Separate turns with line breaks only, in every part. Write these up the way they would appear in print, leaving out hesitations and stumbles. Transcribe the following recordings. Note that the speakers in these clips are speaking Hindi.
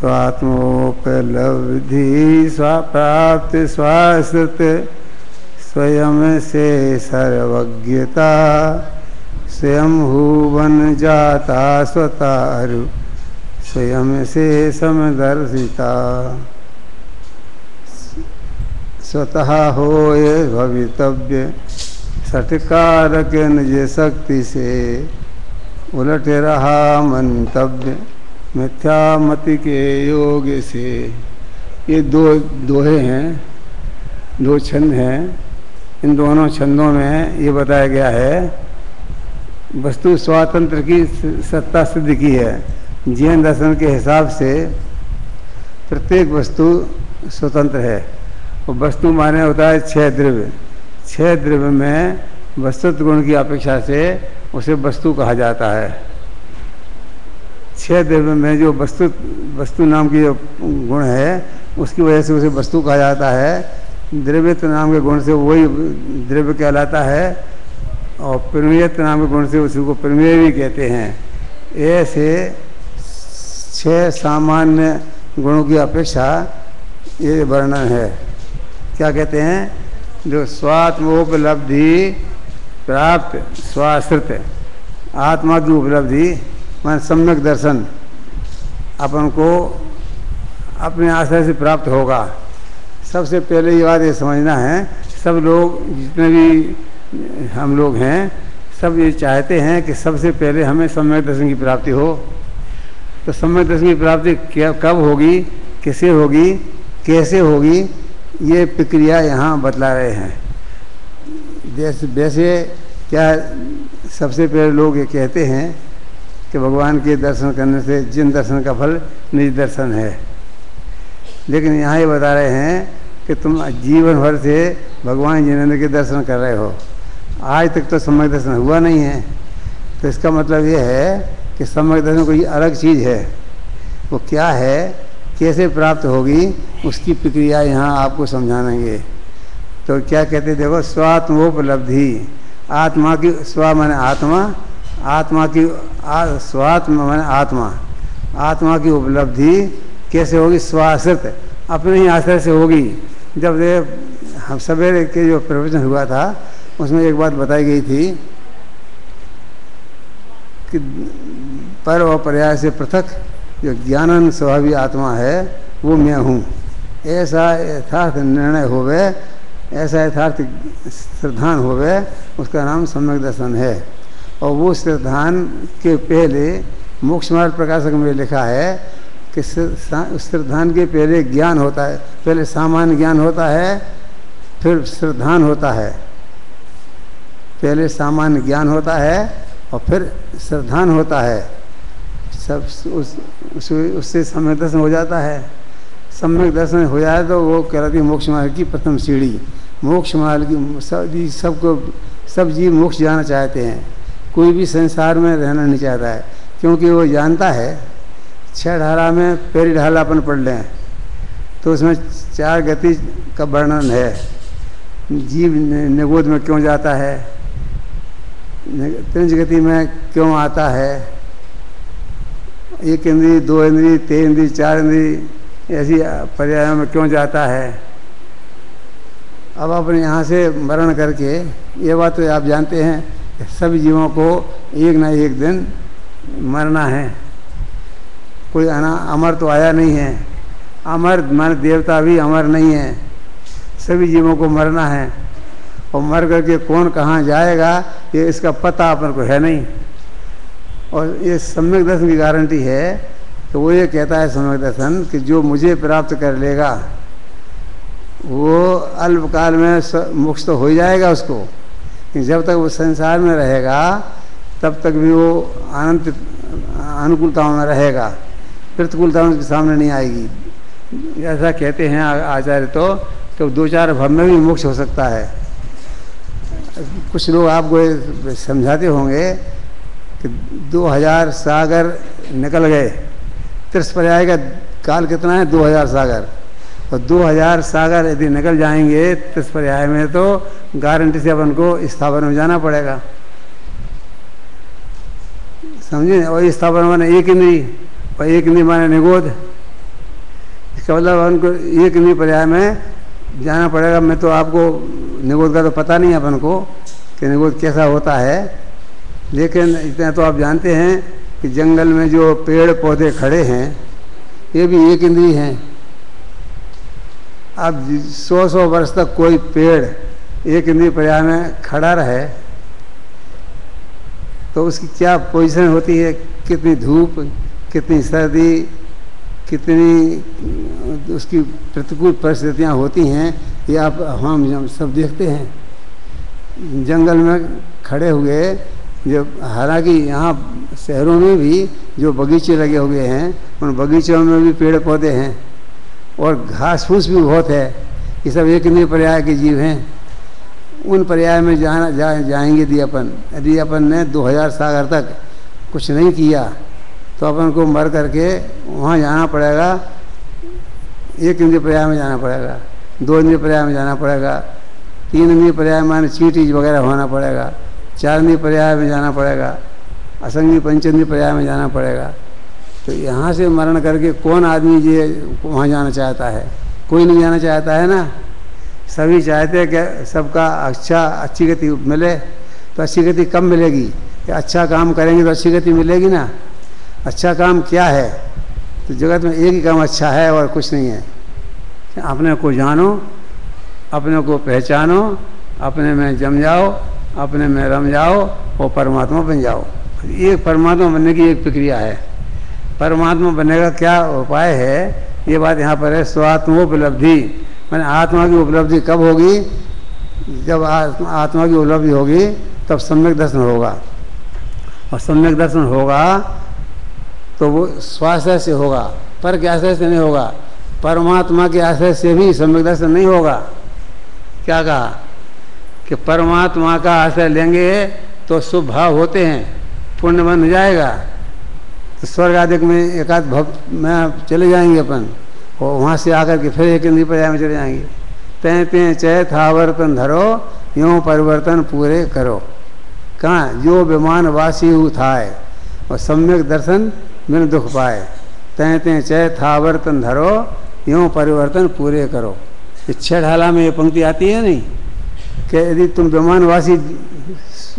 स्वात्मोपलब्धि स्वाप्राप्त स्वाश्रित स्वयं से सर्वज्ञता स्वयं हुवन जाता स्वतारु स्वयं से समदर्शिता स्वतः होय भवितव्य सटकारक निज शक्ति से उलट रहा मंतव्य मिथ्यामति के योग से। ये दो दोहे हैं, दो छंद हैं। इन दोनों छंदों में ये बताया गया है वस्तु स्वातंत्र की सत्ता सिद्ध की है। जैन दर्शन के हिसाब से प्रत्येक वस्तु स्वतंत्र है। और वस्तु माने होता है छह द्रव्य। छह द्रव्य में वस्तुत्व गुण की अपेक्षा से उसे वस्तु कहा जाता है। छह द्रव्य में जो वस्तु नाम की जो गुण है उसकी वजह से उसे वस्तु कहा जाता है। द्रव्यत्व नाम के गुण से वही द्रव्य कहलाता है और प्रमेयत्व नाम के गुण से उसी को प्रमेय भी कहते हैं। ऐसे छह सामान्य गुणों की अपेक्षा ये वर्णन है। क्या कहते हैं? जो स्वात्मोपलब्धि प्राप्त स्वाश्रित आत्मा की उपलब्धि मान सम्यक दर्शन अपन को अपने आश्रय से प्राप्त होगा। सबसे पहले ये बात ये समझना है, सब लोग जितने भी हम लोग हैं सब ये चाहते हैं कि सबसे पहले हमें सम्यक दर्शन की प्राप्ति हो। तो सम्यक दर्शन की प्राप्ति कब होगी, किसे होगी, कैसे होगी, ये प्रक्रिया यहाँ बतला रहे हैं। वैसे क्या सबसे पहले लोग ये कहते हैं कि भगवान के दर्शन करने से जिन दर्शन का फल निज दर्शन है। लेकिन यहाँ ये बता रहे हैं कि तुम जीवन भर से भगवान जिनेंद्र के दर्शन कर रहे हो, आज तक तो सम्यक दर्शन हुआ नहीं है। तो इसका मतलब ये है कि सम्यक दर्शन कोई अलग चीज़ है। वो क्या है, कैसे प्राप्त होगी, उसकी प्रक्रिया यहाँ आपको समझाएंगे। तो क्या कहते, देखो, स्वात्मोपलब्धि, आत्मा की, स्व माने आत्मा, आत्मा की स्वात्म माने आत्मा, आत्मा की उपलब्धि कैसे होगी? स्वाश्रित, अपने ही आश्रय से होगी। जब हम सवेरे के जो प्रवचन हुआ था उसमें एक बात बताई गई थी कि पर और पर्याय से पृथक जो ज्ञानन स्वभावी आत्मा है वो मैं हूँ, ऐसा यथार्थ निर्णय होवे, ऐसा यथार्थ श्रद्धान होवे, उसका नाम सम्यक दर्शन है। और वो श्रद्धान के पहले मोक्ष मार्ग प्रकाशक में लिखा है कि श्रद्धान के पहले ज्ञान होता है। पहले सामान्य ज्ञान होता है, फिर श्रद्धान होता है। पहले सामान्य ज्ञान होता है और फिर श्रद्धान होता है। सब उससे सम्यक दर्शन हो जाता है। सम्यक दर्शन हो जाए तो वो कहलाती है मोक्ष मार्ग की प्रथम सीढ़ी। मोक्ष मार्ग की सब जीव मोक्ष जाना चाहते हैं, कोई भी संसार में रहना नहीं चाहता है, क्योंकि वो जानता है। छह ढाला में पहली ढाला अपन पढ़ लें तो उसमें चार गति का वर्णन है। जीव निगोद में क्यों जाता है, त्रिंज गति में क्यों आता है, एक इंद्री, दो इंद्री, तीन इंद्री, चार इंद्री, ऐसी पर्यायों में क्यों जाता है। अब अपने यहाँ से मरण करके ये बात तो आप जानते हैं कि सभी जीवों को एक ना एक दिन मरना है। कोई अमर तो आया नहीं है। अमर माने देवता भी अमर नहीं है। सभी जीवों को मरना है और मर करके कौन कहाँ जाएगा ये इसका पता अपन को है नहीं। और ये सम्यक दर्शन की गारंटी है कि वो ये कहता है सम्यक दर्शन कि जो मुझे प्राप्त कर लेगा वो अल्पकाल में मोक्ष तो हो ही जाएगा उसको, लेकिन जब तक वो संसार में रहेगा तब तक भी वो अनंत अनुकूलताओं में रहेगा, प्रतिकूलताओं उसके सामने नहीं आएगी। ऐसा कहते हैं आचार्य तो कि दो चार भव में भी मोक्ष हो सकता है। कुछ लोग आपको समझाते होंगे कि 2000 सागर निकल गए, 30 पर्याय का काल कितना है? 2000 सागर। और 2000 सागर यदि निकल जाएंगे 30 पर्याय में तो गारंटी से अपन को स्थापन में जाना पड़ेगा, समझे। और स्थापन माने एक इंद्री, और एक इंद्री माने निगोद, इसका मतलब उनको एक इंद्रिय पर्याय में जाना पड़ेगा। मैं तो आपको निगोद का तो पता नहीं है अपन को कि निगोद कैसा होता है, लेकिन इतना तो आप जानते हैं कि जंगल में जो पेड़ पौधे खड़े हैं ये भी एक इंद्रिय हैं। अब 100 वर्ष तक कोई पेड़ एक इंद्रिय पर्याय में खड़ा रहे तो उसकी क्या पोजीशन होती है, कितनी धूप, कितनी सर्दी, कितनी उसकी प्रतिकूल परिस्थितियाँ होती हैं, ये आप हम सब देखते हैं। जंगल में खड़े हुए जो, हालांकि यहाँ शहरों में भी जो बगीचे लगे हुए हैं उन बगीचों में भी पेड़ पौधे हैं और घास फूस भी बहुत है। ये सब एक इंद्रिय पर्याय के जीव हैं। उन पर्याय में जाएंगे यदि अपन ने 2000 साल तक कुछ नहीं किया तो अपन को मर करके वहाँ जाना पड़ेगा, एक इंद्रिय पर्याय में जाना पड़ेगा, 2 इंद्रिय पर्याय में जाना पड़ेगा, 3 इंद्रिय पर्याय में चींटी वगैरह होना पड़ेगा, 4 इंद्रिय पर्याय में जाना पड़ेगा, असंगी पंचेंद्रिय पर्याय में जाना पड़ेगा। तो यहाँ से मरण करके कौन आदमी ये वहाँ जाना चाहता है? कोई नहीं जाना चाहता है ना। सभी चाहते हैं कि सबका अच्छी गति मिले। तो अच्छी गति कब मिलेगी? कि अच्छा काम करेंगे तो अच्छी गति मिलेगी ना। अच्छा काम क्या है? तो जगत में एक ही काम अच्छा है और कुछ नहीं है। अपने को जानो, अपने को पहचानो, अपने में जम जाओ, अपने में रम जाओ और परमात्मा बन जाओ। एक परमात्मा बनने की एक प्रक्रिया है। परमात्मा बनने का क्या उपाय है, ये बात यहाँ पर है। स्वात्मोपलब्धि, मैंने आत्मा की उपलब्धि कब होगी? जब आत्मा की उपलब्धि होगी तब सम्यक दर्शन होगा, और सम्यक दर्शन होगा तो वो स्वास्थ्य से होगा, पर के आश्रय से नहीं होगा। परमात्मा के आश्रय से भी सम्यक दर्शन नहीं होगा। क्या कहा कि परमात्मा का आश्रय लेंगे तो शुभ भाव होते हैं, पुण्य बन जाएगा, तो स्वर्ग आदि में एकाध भव में चले जाएंगे अपन, और वहाँ से आकर के फिर एक इंद्रिय पर्याय में चले जाएंगे। तय तय चय थावर्तन धरो, यूँ परिवर्तन पूरे करो। कहाँ? जो विमान वासी हु थाय और सम्यक दर्शन बिन दुख पाए। तय तय चय थावर्तन धरो, यूँ परिवर्तन पूरे करो। ये 6 ढाला में ये पंक्ति आती है नहीं कि यदि तुम विमानवासी,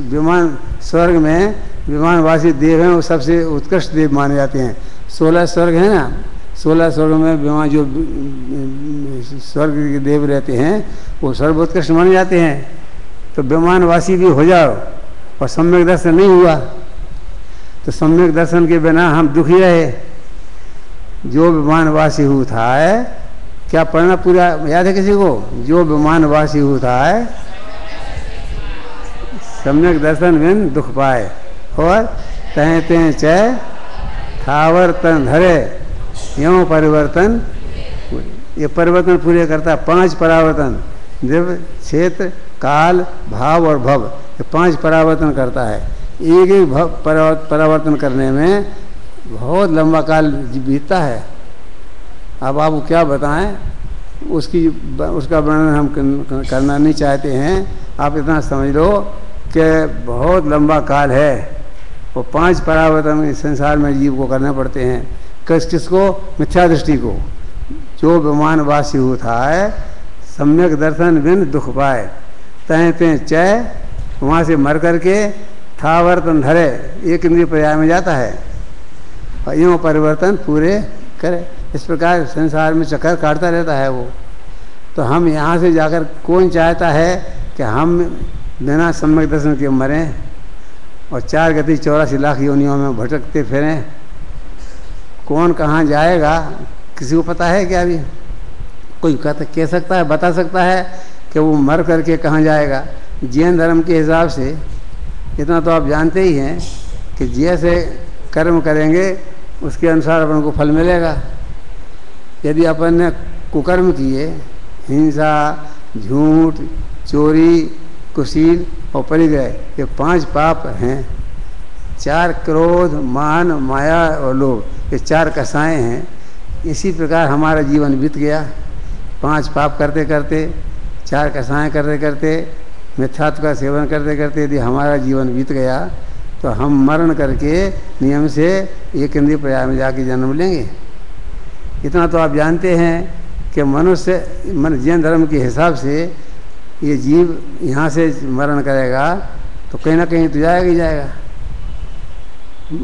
विमान स्वर्ग में विमानवासी देव हैं, वो सबसे उत्कृष्ट देव माने जाते हैं। 16 स्वर्ग है ना, 16 स्वर्ग में विमान जो स्वर्ग के देव रहते हैं वो सर्वोत्कृष्ट माने जाते हैं। तो विमानवासी भी हो जाओ और सम्यक दर्शन नहीं हुआ तो सम्यक दर्शन के बिना हम दुखी रहे। जो विमानवासी हु था है, क्या पढ़ना पूरा याद है किसी को? जो विमानवासी हु था है, सम्यक दर्शन बिन दुख पाए। और तय तय चय थावर्तन धरे, यूँ परिवर्तन। ये परिवर्तन पूरे करता है। 5 परावर्तन, दिव्य, क्षेत्र, काल, भाव और भव, ये 5 परावर्तन करता है। एक एक परावर्तन करने में बहुत लंबा काल बीतता है। अब आपको क्या बताएं, उसका वर्णन हम करना नहीं चाहते हैं। आप इतना समझ लो कि बहुत लंबा काल है। वो 5 परावर्तन इस संसार में जीव को करने पड़ते हैं। किसको? मिथ्या दृष्टि को। जो विमानवासी होता है, सम्यक दर्शन बिन दुख पाए। तय तय चय, वहाँ से मर करके थावर्तन धरे, एक इंद्रिय पर्याय में जाता है, और यूँ परिवर्तन पूरे करे। इस प्रकार संसार में चक्कर काटता रहता है वो। तो हम यहाँ से जाकर, कौन चाहता है कि हम बिना सम्यक दर्शन के मरें और 4 गति 84 लाख योनियों में भटकते फिरें? कौन कहाँ जाएगा किसी को पता है क्या? अभी कोई कह सकता है, बता सकता है कि वो मर करके कहाँ जाएगा? जैन धर्म के हिसाब से इतना तो आप जानते ही हैं कि जैसे कर्म करेंगे उसके अनुसार अपन को फल मिलेगा। यदि अपन ने कुकर्म किए, हिंसा, झूठ, चोरी, कुशील और परिग्रह, ये 5 पाप हैं। 4 क्रोध, मान, माया और लोभ, ये 4 कसाएँ हैं। इसी प्रकार हमारा जीवन बीत गया। 5 पाप करते करते, 4 कसाएँ करते करते, मिथ्यात्व का सेवन करते करते यदि हमारा जीवन बीत गया तो हम मरण करके नियम से एक इंद्रिय पर्याय में जाके जन्म लेंगे। इतना तो आप जानते हैं कि मनुष्य जैन धर्म के हिसाब से ये जीव यहाँ से मरण करेगा तो कहीं ना कहीं तो जाएगा ही जाएगा।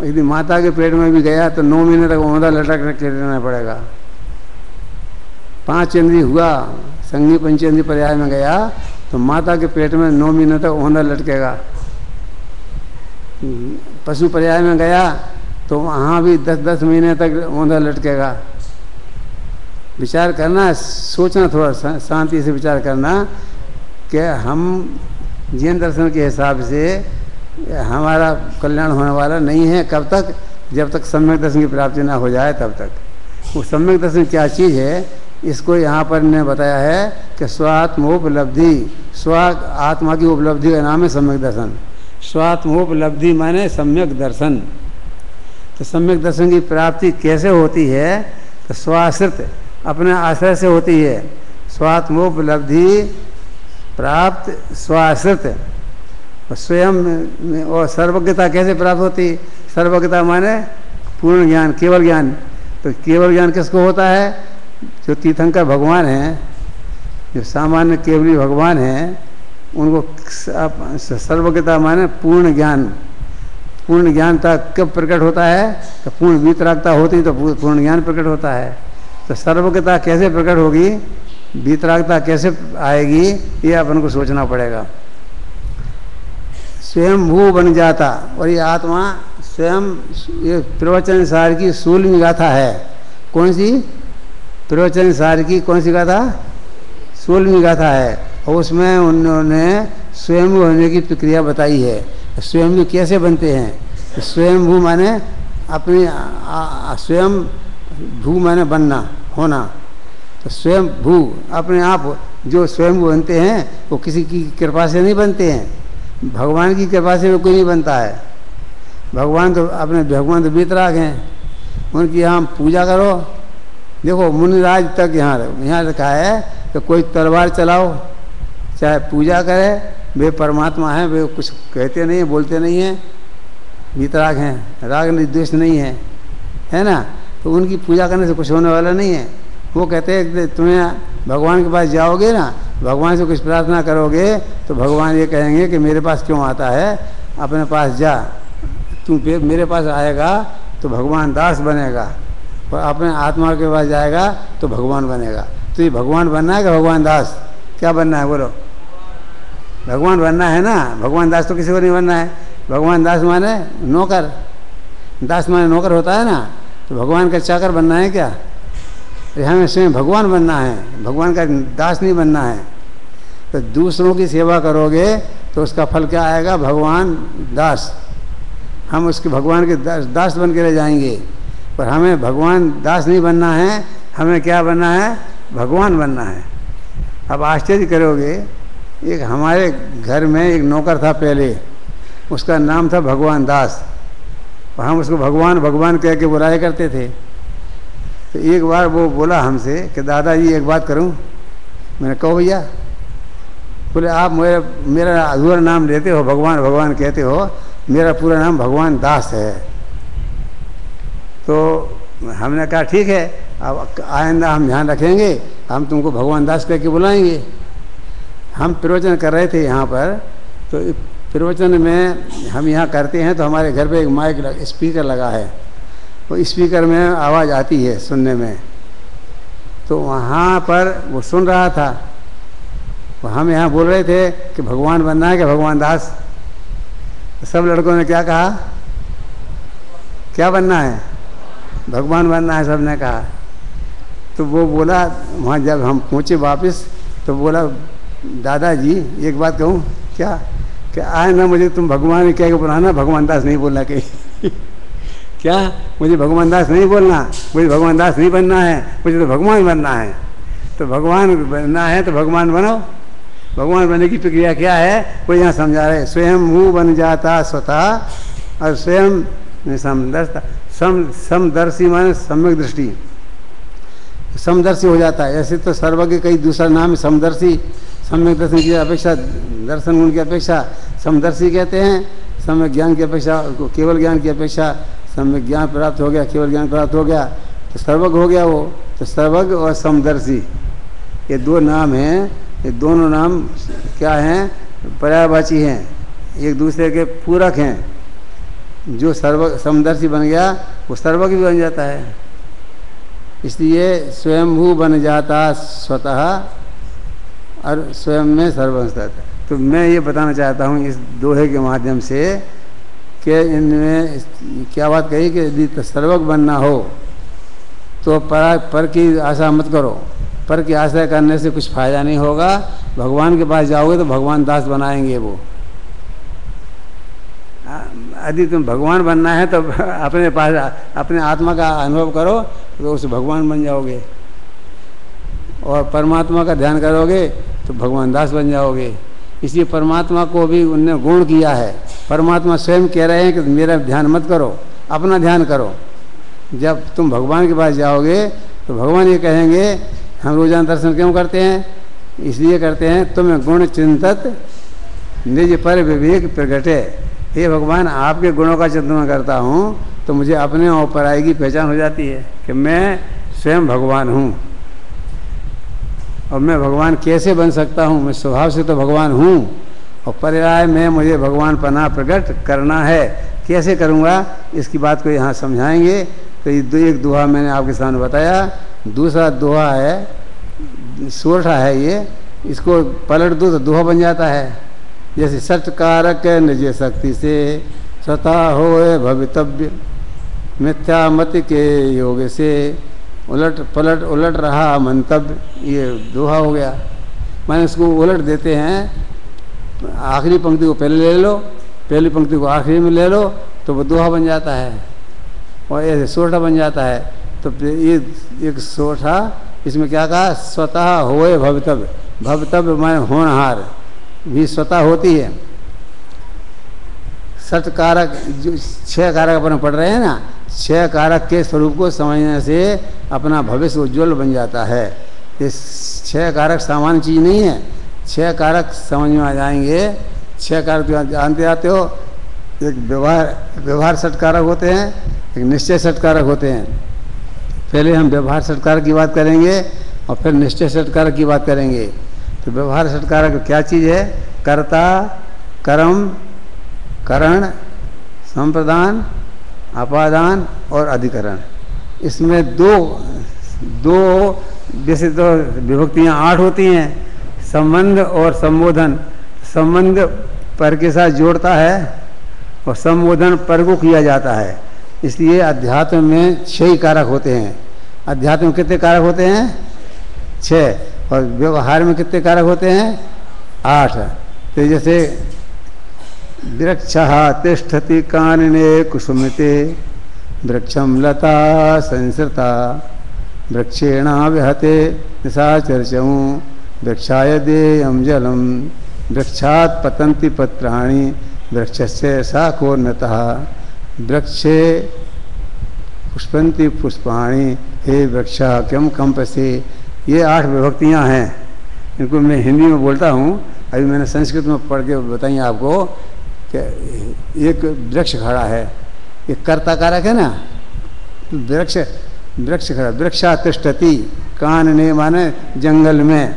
यदि माता के पेट में भी गया तो 9 महीने तक औंधा लटक के रहना पड़ेगा। 5 इंद्रिय हुआ, संगी पंचेंद्रिय पर्याय में गया तो माता के पेट में 9 महीने तक औंधा लटकेगा। पशु पर्याय में गया तो वहाँ भी 10-10 महीने तक औंधा लटकेगा। विचार करना, सोचना, थोड़ा शांति से विचार करना कि हम जैन दर्शन के हिसाब से हमारा कल्याण होने वाला नहीं है। कब तक? जब तक सम्यक दर्शन की प्राप्ति ना हो जाए तब तक। वो सम्यक दर्शन क्या चीज़ है इसको यहाँ पर ने बताया है कि स्वात्मोपलब्धि, स्व आत्मा की उपलब्धि का नाम है सम्यक दर्शन। स्वात्मोपलब्धि माने सम्यक दर्शन। तो सम्यक दर्शन की प्राप्ति कैसे होती है? तो स्वाश्रित, अपने आश्रय से होती है। स्वात्मोपलब्धि प्राप्त स्वाश्रित। स्वयं और सर्वज्ञता कैसे प्राप्त होती? सर्वज्ञता माने पूर्ण ज्ञान, केवल ज्ञान। तो केवल ज्ञान किसको होता है? जो तीर्थंकर भगवान हैं, जो सामान्य केवली भगवान हैं, उनको सर्वज्ञता माने पूर्ण ज्ञान। पूर्ण ज्ञान तक कब प्रकट होता है? तो पूर्ण वीतरागता होती तो पूर्ण ज्ञान प्रकट होता है। तो सर्वज्ञता कैसे प्रकट होगी, वीतरागता कैसे आएगी, ये अपन को सोचना पड़ेगा। स्वयं भू बन जाता, और ये आत्मा स्वयं, ये प्रवचन सार की 16वीं गाथा है। कौन सी? प्रवचन सार की कौन सी गाथा? 16वीं गाथा है। और उसमें उन्होंने स्वयं होने की प्रक्रिया बताई है। स्वयं कैसे बनते हैं? तो स्वयं भू माने अपनी स्वयं भू माने बनना, होना। तो स्वयं भू अपने आप जो स्वयं बनते हैं वो किसी की कृपा से नहीं बनते हैं। भगवान की कृपा से वो कोई नहीं बनता है। भगवान तो भगवान वीतराग हैं, उनकी यहाँ पूजा करो। देखो मुनिराज तक यहाँ रखा है कि कोई तलवार चलाओ, चाहे पूजा करे, वे परमात्मा हैं, वे कुछ कहते नहीं हैं, बोलते नहीं हैं, वीतराग हैं, राग निर्देश नहीं है ना। तो उनकी पूजा करने से कुछ होने वाला नहीं है। वो कहते हैं कि तुम्हें भगवान के पास जाओगे ना, भगवान से कुछ प्रार्थना करोगे तो भगवान ये कहेंगे कि मेरे पास क्यों आता है, अपने पास जा। तू मेरे पास आएगा तो भगवान दास बनेगा, और अपने आत्मा के पास जाएगा तो भगवान बनेगा। तो ये भगवान बनना है कि भगवान दास? क्या बनना है बोलो? भगवान बनना है ना। भगवान दास तो किसी को नहीं बनना है। भगवान दास माने नौकर, दास माने नौकर होता है ना। तो भगवान का चाकर बनना है क्या? हमें स्वयं भगवान बनना है, भगवान का दास नहीं बनना है। तो दूसरों की सेवा करोगे तो उसका फल क्या आएगा? भगवान दास। हम उसके भगवान के दास बन के रह जाएंगे। पर हमें भगवान दास नहीं बनना है, हमें क्या बनना है? भगवान बनना है। अब आश्चर्य करोगे, एक हमारे घर में एक नौकर था पहले, उसका नाम था भगवान दास, और हम उसको भगवान भगवान कह के बुलाया करते थे। तो एक बार वो बोला हमसे कि दादाजी एक बात करूं। मैंने कहो भैया। बोले आप मेरा अधूरा नाम लेते हो, भगवान भगवान कहते हो, मेरा पूरा नाम भगवान दास है। तो हमने कहा ठीक है, अब आइंदा हम ध्यान रखेंगे, हम तुमको भगवान दास कह के बुलाएंगे। हम प्रवचन कर रहे थे यहाँ पर, तो प्रवचन में हम यहाँ करते हैं तो हमारे घर पे एक माइक स्पीकर लगा है, वो स्पीकर में आवाज़ आती है सुनने में। तो वहाँ पर वो सुन रहा था, वो हम यहाँ बोल रहे थे कि भगवान बनना है कि भगवान दास। तो सब लड़कों ने क्या कहा? क्या बनना है? भगवान बनना है, सब ने कहा। तो वो बोला, वहाँ जब हम पहुँचे वापस तो बोला दादाजी एक बात कहूँ क्या? कि आए ना मुझे तुम भगवान कह के बुलाना, भगवान दास नहीं बोलना कहीं। क्या? मुझे भगवान दास नहीं बोलना, मुझे भगवान दास नहीं बनना है, मुझे तो भगवान बनना है। तो भगवान बनना है तो भगवान बनो। भगवान बनने की प्रक्रिया क्या है वो यहाँ समझा रहे। स्वयं मुँह बन जाता स्वतः, और स्वयं समदर्शता। समदर्शी माने सम्यक दृष्टि, समदर्शी हो जाता है। ऐसे तो सर्वज्ञ कई दूसरा नाम है समदर्शी। सम्यक दर्शन की अपेक्षा, दर्शन गुण की अपेक्षा समदर्शी कहते हैं। सम्यक ज्ञान की अपेक्षा, केवल ज्ञान की अपेक्षा सम्यक ज्ञान प्राप्त हो गया, केवल ज्ञान प्राप्त हो गया तो सर्वज्ञ हो गया वो। तो सर्वज्ञ और समदर्शी ये दो नाम हैं। ये दोनों नाम क्या हैं? पर्यायवाची हैं, एक दूसरे के पूरक हैं। जो समदर्शी बन गया वो सर्वज्ञ भी बन जाता है। इसलिए स्वयंभू बन जाता स्वतः और स्वयं में सर्वस्व। तो मैं ये बताना चाहता हूँ इस दोहे के माध्यम से कि इनमें क्या बात कही कि यदि सर्वज्ञ बनना हो तो पर की आशा मत करो। पर की आशा करने से कुछ फायदा नहीं होगा। भगवान के पास जाओगे तो भगवान दास बनाएंगे वो। यदि तुम भगवान बनना है तो अपने पास अपने आत्मा का अनुभव करो तो उस भगवान बन जाओगे, और परमात्मा का ध्यान करोगे तो भगवान दास बन जाओगे। इसलिए परमात्मा को भी उनने गुण किया है। परमात्मा स्वयं कह रहे हैं कि मेरा ध्यान मत करो, अपना ध्यान करो। जब तुम भगवान के पास जाओगे तो भगवान ये कहेंगे, हम रोजाना दर्शन क्यों करते हैं? इसलिए करते हैं तुम्हें गुण चिंतत निज पर विवेक प्रगटे। हे भगवान, आपके गुणों का चिंतन करता हूँ तो मुझे अपने और पराई की पहचान हो जाती है कि मैं स्वयं भगवान हूँ। और मैं भगवान कैसे बन सकता हूँ? मैं स्वभाव से तो भगवान हूँ, और पर्याय में मुझे भगवान पना प्रकट करना है। कैसे करूँगा इसकी बात को यहाँ समझाएंगे। तो ये एक दोहा मैंने आपके सामने बताया। दूसरा दोहा है, सोरठा है ये, इसको पलट दो तो दोहा बन जाता है। जैसे सट कारक निज शक्ति से स्वतः होए भवितव्य, मिथ्या मत के योग से उलट पलट उलट रहा मंतव्य। ये दोहा हो गया। मैंने इसको उलट देते हैं, आखिरी पंक्ति को पहले ले लो, पहली पंक्ति को आखिरी में ले लो तो वो दोहा बन जाता है, और ऐसे सोठा बन जाता है। तो ये एक सोठा, इसमें क्या कहा? स्वतः होए भवितव्य। भवितव्य माने होनहार भी स्वतः होती है। सट कारक जो 6 कारक अपन पढ़ रहे हैं ना, 6 कारक के स्वरूप को समझने से अपना भविष्य उज्ज्वल बन जाता है। ये 6 कारक सामान्य चीज़ नहीं है। 6 कारक समझ में आ जाएंगे। 6 कारक जानते आते हो। एक व्यवहार सटकारक होते हैं, एक निश्चय सटकारक होते हैं। पहले हम व्यवहार सटकारक की बात करेंगे और फिर निश्चय सटकारक की बात करेंगे। तो व्यवहार सटकारक क्या चीज़ है? कर्ता, कर्म, करण, संप्रदान, अपादान और अधिकरण। इसमें दो जैसे तो विभक्तियाँ 8 होती हैं, संबंध और संबोधन। संबंध पर के साथ जोड़ता है और संबोधन पर को किया जाता है। इसलिए अध्यात्म में 6 कारक होते हैं। अध्यात्म में कितने कारक होते हैं? 6। और व्यवहार में कितने कारक होते हैं? 8। तो जैसे वृक्षः तिष्ठति कानने कुसुमिते, वृक्षं लता संसृता, वृक्षेण विहते निशाचर्चम्, वृक्षाय देयं जलम, वृक्षात् पतन्ति पत्राणि, वृक्षस्य शाखोन्नतः, वृक्षे पुष्पन्ति पुष्पाणि, हे वृक्षः किं कंपसे। ये 8 विभक्तियाँ हैं। इनको मैं हिंदी में बोलता हूँ, अभी मैंने संस्कृत में पढ़ के बताइए आपको कि एक वृक्ष खड़ा है, ये कर्ता कारक है ना। वृक्ष खड़ा, वृक्षा तिष्ठति, कानने माने जंगल में,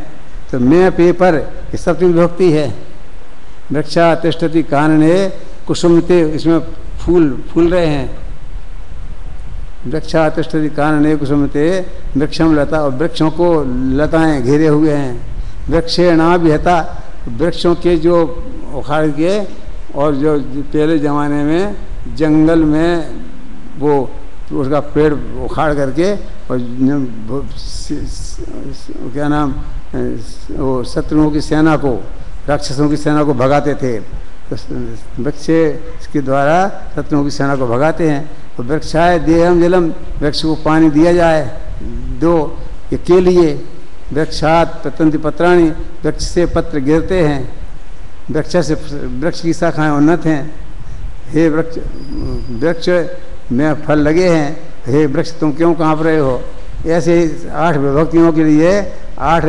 तो मैं पेपर, ये सप्तमी विभक्ति है। वृक्षा तिष्ठति कानने कुसुमते, इसमें फूल रहे हैं। वृक्षा तिष्ठति कानने कुसुमते, वृक्षम लता, और वृक्षों को लताएं घेरे हुए हैं। वृक्षेणा विहता, वृक्षों के जो उखाड़ के, और जो पहले ज़माने में जंगल में वो उसका पेड़ उखाड़ करके और क्या नाम वो शत्रुओं की सेना को, राक्षसों की सेना को भगाते थे। तो वृक्ष के द्वारा शत्रुओं की सेना को भगाते हैं। तो वृक्षाय देयम जलम, वृक्ष को पानी दिया जाए, दो, ये के लिए। वृक्षात पतन्ति पत्राणि, वृक्ष से पत्र गिरते हैं। वृक्ष की शाखाएं उन्नत हैं। हे वृक्ष में फल लगे हैं, हे वृक्ष तुम क्यों काँप रहे हो। ऐसे 8 विभक्तियों के लिए 8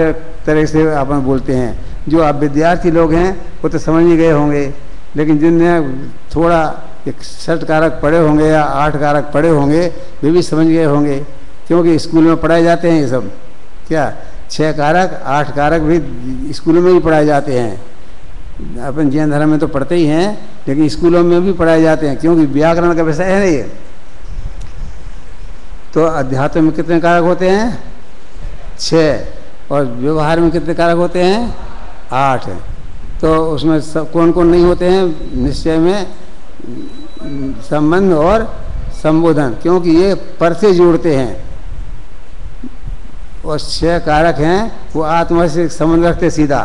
तरह से अपन बोलते हैं। जो आप विद्यार्थी लोग हैं वो तो समझ ही गए होंगे, लेकिन जिनने थोड़ा एक 6 कारक पढ़े होंगे या 8 कारक पढ़े होंगे वे भी समझ गए होंगे क्योंकि स्कूल में पढ़ाए जाते हैं ये सब। क्या 6 कारक 8 कारक भी स्कूलों में भी पढ़ाए जाते हैं। अपन जैन धर्म में तो पढ़ते ही हैं, लेकिन स्कूलों में भी पढ़ाए जाते हैं, क्योंकि व्याकरण का विषय है ना ये। तो अध्यात्म में कितने कारक होते हैं? 6। और व्यवहार में कितने कारक होते हैं? 8। तो उसमें कौन कौन नहीं होते हैं? निश्चय में संबंध और संबोधन, क्योंकि ये पर से जोड़ते हैं। और 6 कारक हैं वो आत्मा से संबंध रखते सीधा।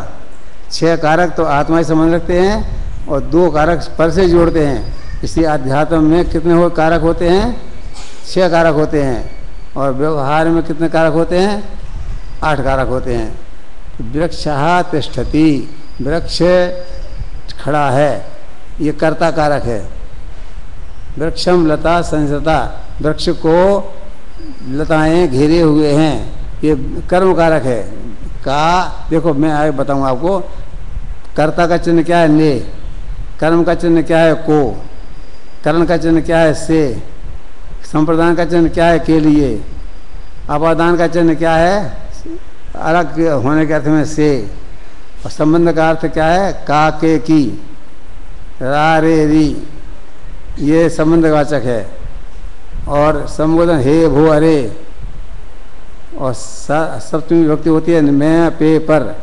6 कारक तो आत्मा से संबंध रखते हैं और 2 कारक पर से जोड़ते हैं। इसलिए अध्यात्म में कितने कारक होते हैं? 6 कारक होते हैं। और व्यवहार में कितने कारक होते हैं? 8 कारक होते हैं। वृक्षः तिष्ठति, वृक्ष खड़ा है, ये कर्ता कारक है। वृक्षम लता संसता, वृक्ष को लताएं घेरे हुए हैं, ये कर्म कारक है। का देखो मैं आगे बताऊंगा आपको। कर्ता का चिन्ह क्या है? ने। कर्म का चिन्ह क्या है? को। करण का चिन्ह क्या है? से। संप्रदान का चिन्ह क्या है? के लिए। अपादान का चिन्ह क्या है? अलग होने के अर्थ में से। और संबंध का अर्थ क्या है? का के की, रा रे री, ये संबंधवाचक है। और संबोधन हे भो अरे। और सप्तमी विभक्ति होती है मैं पे पर।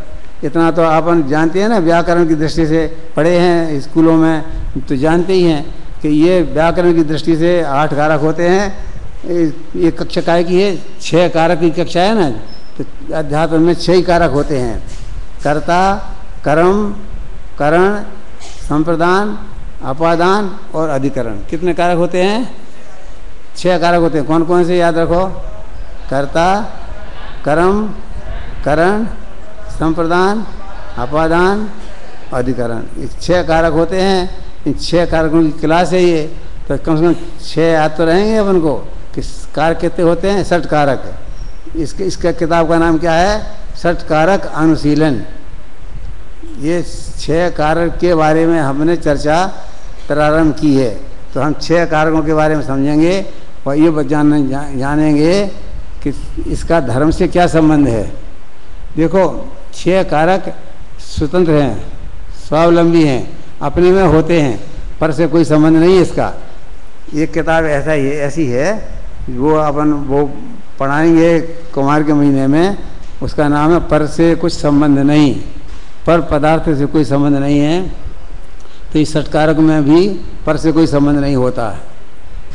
इतना तो अपन जानते हैं ना, व्याकरण की दृष्टि से पढ़े हैं स्कूलों में, तो जानते ही हैं कि ये व्याकरण की दृष्टि से 8 कारक होते हैं। ये कक्षा काय की है? 6 कारक की कक्षा है ना। तो अध्यात्म में 6 ही कारक होते हैं। कर्ता, कर्म, करण, संप्रदान, अपादान और अधिकरण। कितने कारक होते हैं? 6 कारक होते हैं। कौन कौन से याद रखो? कर्ता, कर्म, करण, संप्रदान, अपादान, अधिकरण, ये 6 कारक होते हैं। इन 6 कारकों की क्लास है ये। तो कम से कम 6 याद तो रहेंगे अपन को कि कारक कितने होते हैं? 60 कारक। इसका किताब का नाम क्या है? 60 कारक अनुशीलन। ये 6 कारक के बारे में हमने चर्चा प्रारंभ की है। तो हम 6 कारकों के बारे में समझेंगे और ये जानेंगे कि इसका धर्म से क्या संबंध है। देखो 6 कारक स्वतंत्र हैं, स्वावलंबी हैं, अपने में होते हैं, पर से कोई संबंध नहीं है इसका। एक किताब ऐसी है वो अपन वो पढ़ाएंगे कुमार के महीने में, उसका नाम है पर से कुछ संबंध नहीं, पर पदार्थ से कोई संबंध नहीं है। तो इस 60 कारक में भी पर से कोई संबंध नहीं होता,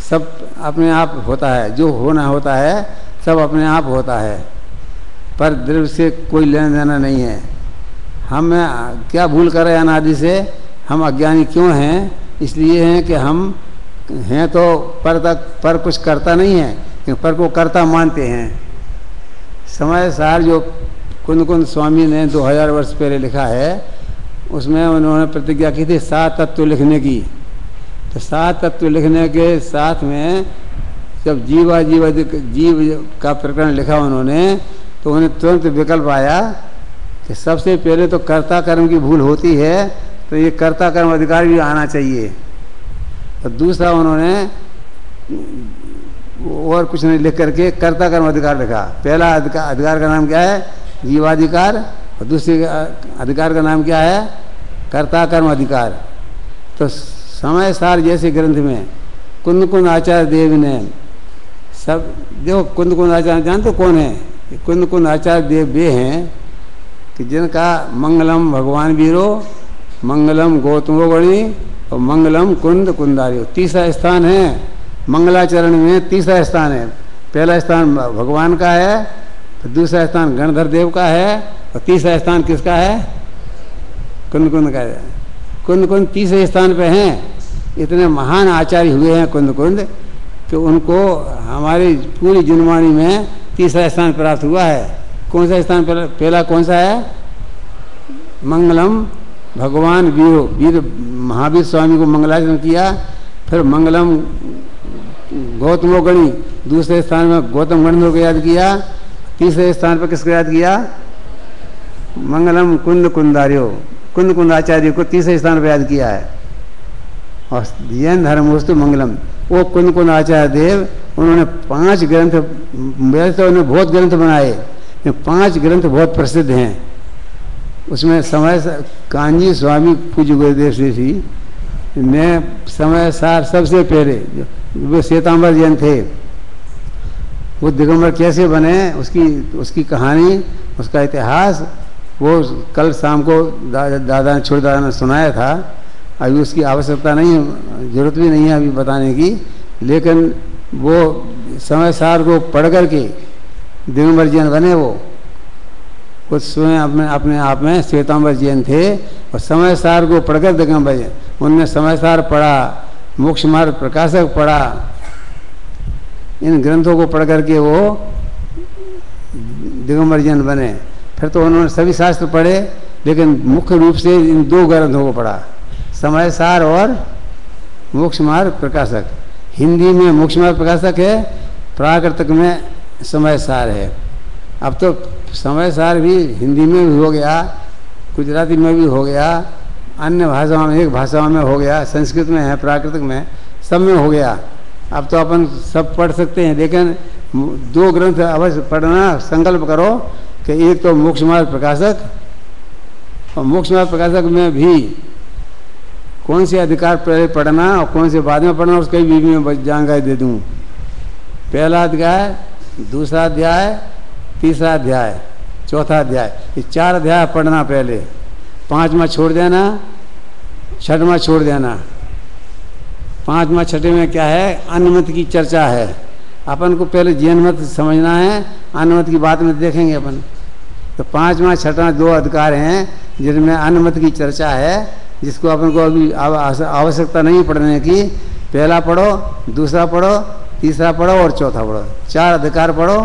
सब अपने आप होता है। जो होना होता है सब अपने आप होता है, पर द्रव्य से कोई लेना देना नहीं है। हम क्या भूल कर रहे हैं अनादि से? हम अज्ञानी क्यों हैं? इसलिए हैं कि हम हैं तो पर कुछ करता नहीं है, क्योंकि पर को करता मानते हैं। समय सार जो कुंद स्वामी ने 2000 वर्ष पहले लिखा है, उसमें उन्होंने प्रतिज्ञा की थी 7 तत्व लिखने की। तो 7 तत्व लिखने के साथ में जब जीव का प्रकरण लिखा उन्होंने, तो उन्हें तुरंत विकल्प आया कि सबसे पहले तो कर्ता कर्म की भूल होती है, तो ये कर्ता कर्म अधिकार भी आना चाहिए। और दूसरा उन्होंने और कुछ नहीं लिख करके कर्ता कर्म अधिकार लिखा। पहला अधिकार का नाम क्या है? जीवाधिकार। और दूसरे अधिकार का नाम क्या है? कर्ता कर्म अधिकार। तो समय सार जैसे ग्रंथ में कुंद आचार्य देव ने सब, देखो कुंद आचार्य जानते कौन है? कुंद आचार्य देव वे हैं कि जिनका मंगलम भगवान वीरो, मंगलम गौतमो गणी और मंगलम कुंदारियो, तीसरा स्थान है मंगलाचरण में। तीसरा स्थान है, पहला स्थान भगवान का है, तो दूसरा स्थान गणधर देव का है, और तीसरा स्थान किसका है? कुंद का है। कुंद तीसरे स्थान पे हैं। इतने महान आचार्य हुए हैं कुंद कि उनको हमारी पूरी जुनवाणी में तीसरा स्थान प्राप्त हुआ है। कौन सा स्थान? पहला कौन सा है? मंगलम भगवान वीर महावीर स्वामी को मंगलाचरण किया। फिर मंगलम गौतमो गणी, दूसरे स्थान में गौतम गणधर को याद किया। तीसरे स्थान पर किसको याद किया? मंगलम कुंदारियो, कुंद आचार्य को तीसरे स्थान पर याद किया है। और जैन धर्म वस्तु मंगलम, वो कुंद आचार्य देव उन्होंने 5 ग्रंथ, वैसे तो उन्होंने बहुत ग्रंथ बनाए, 5 ग्रंथ बहुत प्रसिद्ध हैं। उसमें समय कांजी स्वामी पूज्य गुरुदेव श्री जी ने समय सार सबसे पहले वो श्वेतांबर जैन थे, वो दिगंबर कैसे बने उसकी कहानी, उसका इतिहास वो कल शाम को दादा ने छोटे दादा ने सुनाया था। अभी उसकी आवश्यकता नहीं, जरूरत भी नहीं है अभी बताने की, लेकिन वो समय सार को पढ़ करके दिगंबर जैन बने। वो कुछ स्वयं अपने आप में श्वेतांबर जैन थे और समय सार को पढ़कर दिगंबर जैन, उनने समय सार पढ़ा, मोक्ष मार्ग प्रकाशक पढ़ा, इन ग्रंथों को पढ़ करके वो दिगंबर जैन बने। फिर तो उन्होंने सभी शास्त्र पढ़े, लेकिन मुख्य रूप से इन 2 ग्रंथों को पढ़ा, समय सार और मोक्ष मार्ग प्रकाशक। हिंदी में मोक्ष मार्ग प्रकाशक है, प्राकृतिक में समय सार है। अब तो समय सार भी हिंदी में भी हो गया, गुजराती में भी हो गया, अन्य भाषाओं में, एक भाषाओं में हो गया, संस्कृत में है, प्राकृतिक में, सब में हो गया। अब तो अपन सब पढ़ सकते हैं, लेकिन 2 ग्रंथ अवश्य पढ़ना संकल्प करो कि एक तो मोक्ष मार्ग प्रकाशक, और मोक्ष मार्ग प्रकाशक में भी कौन से अधिकार पहले पढ़ना और कौन से बाद में पढ़ना, उसका भी मैं जानकारी दे दूँ। पहला अध्याय, दूसरा अध्याय, तीसरा अध्याय, चौथा अध्याय, ये 4 अध्याय पढ़ना पहले, 5वां छोड़ देना, 6वां छोड़ देना। 5वां 6वें में क्या है, अन्नमत की चर्चा है। अपन को पहले जैन मत समझना है, अन्नमत की बात में देखेंगे अपन। तो 5वां 6वां 2 अधिकार हैं जिनमें अन्नमत की चर्चा है, जिसको अपन को अभी आवश्यकता नहीं पढ़ने की। पहला पढ़ो, दूसरा पढ़ो, तीसरा पढ़ो और चौथा पढ़ो, 4 अधिकार पढ़ो,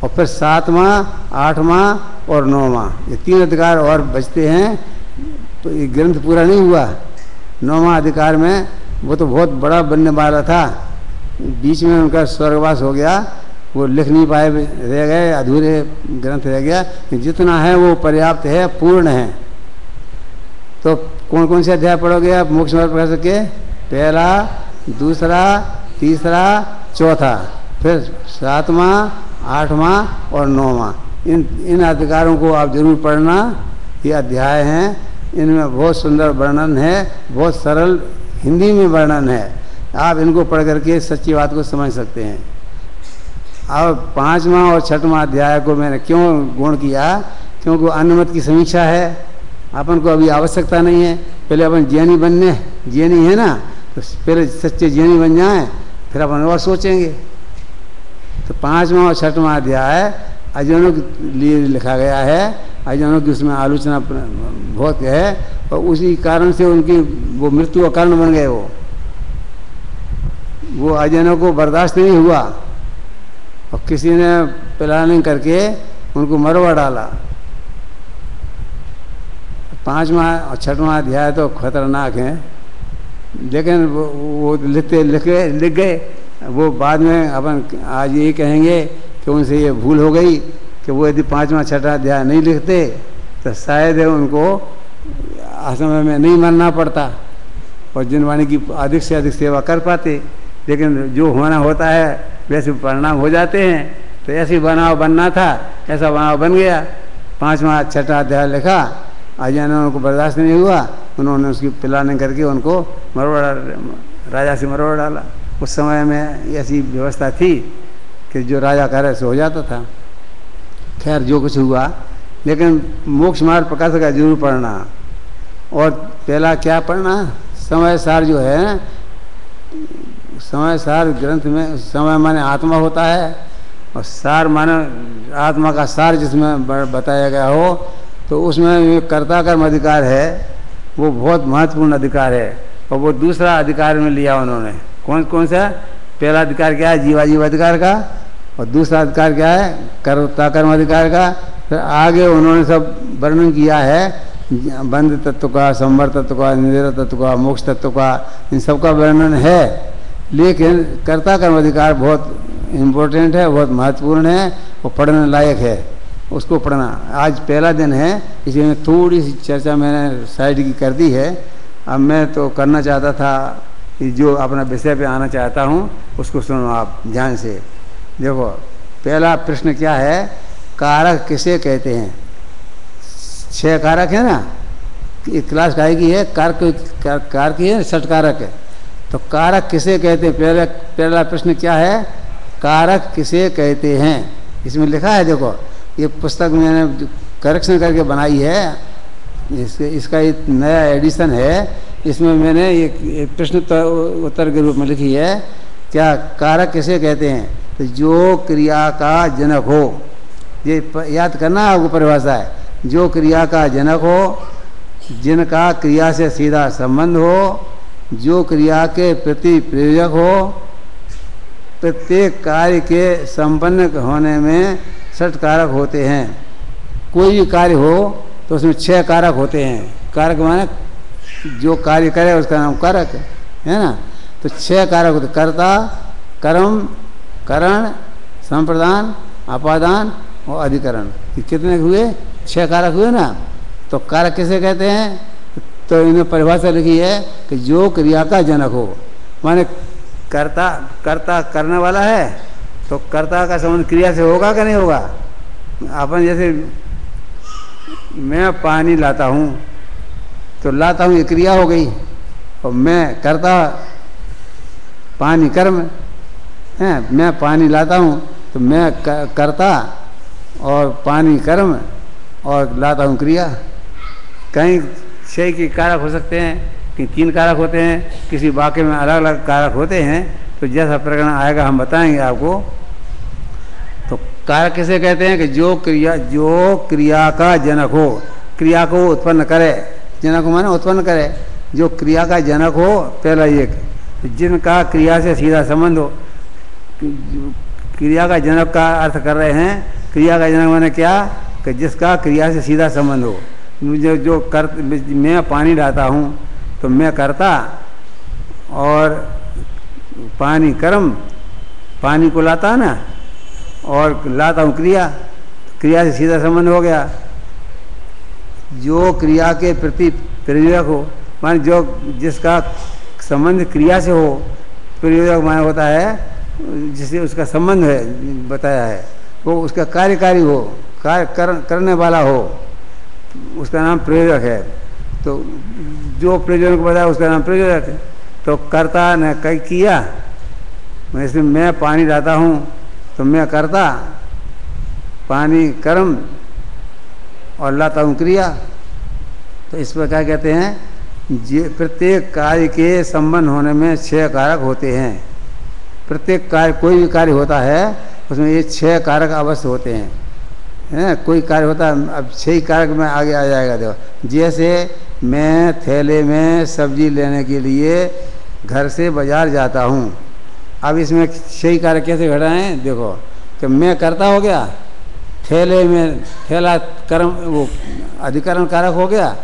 और फिर 7वां, 8वां और 9वां, ये 3 अधिकार और बचते हैं। तो ये ग्रंथ पूरा नहीं हुआ। 9वां अधिकार में वो तो बहुत बड़ा बनने वाला था, बीच में उनका स्वर्गवास हो गया, वो लिख नहीं पाए, रह गए, अधूरे ग्रंथ रह गया। जितना है वो पर्याप्त है, पूर्ण है। तो कौन कौन से अध्याय पढ़ोगे आप मोक्ष मार्ग प्रकाशक के? पहला, दूसरा, तीसरा, चौथा, फिर 7वां, 8वां और 9वां। इन अधिकारों को आप जरूर पढ़ना। ये अध्याय हैं, इनमें बहुत सुंदर वर्णन है, बहुत सरल हिंदी में वर्णन है। आप इनको पढ़ करके सच्ची बात को समझ सकते हैं। अब 5वां और 6वां अध्याय को मैंने क्यों गुण किया? क्योंकि अन्नमत की समीक्षा है, अपन को अभी आवश्यकता नहीं है। पहले अपन जैनी बनने, जैनी है ना, तो पहले सच्चे जैनी बन जाएं, फिर अपन और सोचेंगे। तो 5वां और 6वां अध्याय अजैनों के लिए लिखा गया है। अजैनों की उसमें आलोचना बहुत है, और उसी कारण से उनकी वो मृत्यु का कारण बन गए। वो अजैनों को बर्दाश्त नहीं हुआ और किसी ने प्लानिंग करके उनको मरवा डाला। 5वां और 6वां अध्याय तो खतरनाक है, लेकिन वो लिख गए। वो बाद में अपन आज ये कहेंगे कि उनसे ये भूल हो गई कि वो यदि 5वां 6वां अध्याय नहीं लिखते तो शायद उनको समय में नहीं मरना पड़ता और जिनवाणी की अधिक से अधिक सेवा कर पाते। लेकिन जो होना होता है वैसे परिणाम हो जाते हैं। तो ऐसी बनाव बनना था, ऐसा बनाव बन गया। 5वां 6वां अध्याय लिखा, अजैनों उनको बर्दाश्त नहीं हुआ, उन्होंने उसकी प्लानिंग करके उनको राजा से मरवा डाला। उस समय में ऐसी व्यवस्था थी कि जो राजा करे सो हो जाता था। खैर जो कुछ हुआ, लेकिन मोक्ष मार्ग प्रकाशक का जरूर पढ़ना। और पहला क्या पढ़ना? समय सार जो है, समय सार ग्रंथ में समय माने आत्मा होता है और सार माने आत्मा का सार जिसमें बताया गया हो, तो उसमें कर्ता कर्म अधिकार है, वो बहुत महत्वपूर्ण अधिकार है। और वो दूसरा अधिकार में लिया उन्होंने। कौन कौन सा? पहला अधिकार क्या है? जीवाजीव अधिकार का। और दूसरा अधिकार क्या है? कर्ता कर्म अधिकार का। फिर आगे उन्होंने सब वर्णन किया है, बंध तत्व का, संवर तत्व का, निधेय तत्व का, मोक्ष तत्व का, इन सब का वर्णन है। लेकिन कर्ता कर्म अधिकार बहुत इम्पोर्टेंट है, बहुत महत्वपूर्ण है, वो पढ़ने लायक है, उसको पढ़ना। आज पहला दिन है, इसलिए मैं थोड़ी सी चर्चा मैंने साइड की कर दी है। अब मैं तो करना चाहता था जो अपना विषय पे आना चाहता हूँ उसको सुनो आप ध्यान से। देखो पहला प्रश्न क्या है, कारक किसे कहते हैं? 6 कारक है ना, एक क्लास काय की है, कारक की है, 6 कारक है। तो कारक किसे कहते हैं? पहला प्रश्न क्या है, कारक किसे कहते हैं? इसमें लिखा है, देखो ये पुस्तक मैंने करेक्शन करके बनाई है, इसका एक नया एडिशन है, इसमें मैंने एक प्रश्न उत्तर के रूप में लिखी है। क्या कारक किसे कहते हैं? तो जो क्रिया का जनक हो, ये याद करना आपको परिभाषा है, जो क्रिया का जनक हो, जिनका क्रिया से सीधा संबंध हो, जो क्रिया के प्रति प्रयोजक हो, प्रत्येक कार्य के संपन्न होने में 6 कारक होते हैं। कोई भी कार्य हो तो उसमें 6 कारक होते हैं। कारक माने जो कार्य करे उसका नाम कारक है ना। तो 6 कारक होते, कर्ता, कर्म, करण, संप्रदान, अपादान और अधिकरण। कितने हुए? 6 कारक हुए ना। तो कारक किसे कहते हैं? तो इन्हें परिभाषा लिखी है कि जो क्रिया का जनक हो, माने कर्ता करने वाला है, तो कर्ता का संबंध क्रिया से होगा कि नहीं होगा? अपन जैसे मैं पानी लाता हूँ, तो लाता हूँ ये क्रिया हो गई, और मैं करता, पानी कर्म है। मैं पानी लाता हूँ तो मैं करता और पानी कर्म और लाता हूँ क्रिया। कहीं 6 के कारक हो सकते हैं, कि 3 कारक होते हैं, किसी वाक्य में अलग अलग कारक होते हैं। तो जैसा प्रकरण आएगा हम बताएंगे आपको। तो कारक किसे कहते हैं? कि जो क्रिया का जनक हो, क्रिया को उत्पन्न करे, जनक माने उत्पन्न करे, जो क्रिया का जनक हो। पहला एक, जिनका क्रिया से सीधा संबंध हो। क्रिया का जनक का अर्थ कर रहे हैं, क्रिया का जनक माने क्या? कि जिसका क्रिया से सीधा संबंध हो। मैं पानी लाता हूँ तो मैं करता, और पानी कर्म, पानी को लाता ना, और लाता हूँ क्रिया, क्रिया से सीधा संबंध हो गया। जो क्रिया के प्रति प्रयोजक हो, माने जो जिसका संबंध क्रिया से हो, प्रयोजक माने होता है जिससे उसका संबंध है, बताया है, वो उसका कार्यकारी हो, कार्य करने वाला हो, उसका नाम प्रयोजक है। तो जो प्रयोजन को बताया उसका नाम प्रयोजक है। तो कर्ता ने कई किया, वैसे मैं पानी लाता हूँ तो मैं करता, पानी कर्म और लाता हूँ क्रिया। तो इस पर क्या कहते हैं? प्रत्येक कार्य के संबंध होने में 6 कारक होते हैं। प्रत्येक कार्य, कोई भी कार्य होता है उसमें ये 6 कारक अवश्य होते हैं, है। कोई कार्य होता है, अब 6 कारक में आगे आ जाएगा। देखो, जैसे मैं थैले में सब्जी लेने के लिए घर से बाजार जाता हूँ। अब इसमें 6 कारक कैसे घटाएं? देखो कि मैं करता हो गया, थैले में, थैला कर्म, वो अधिकरण कारक हो गया,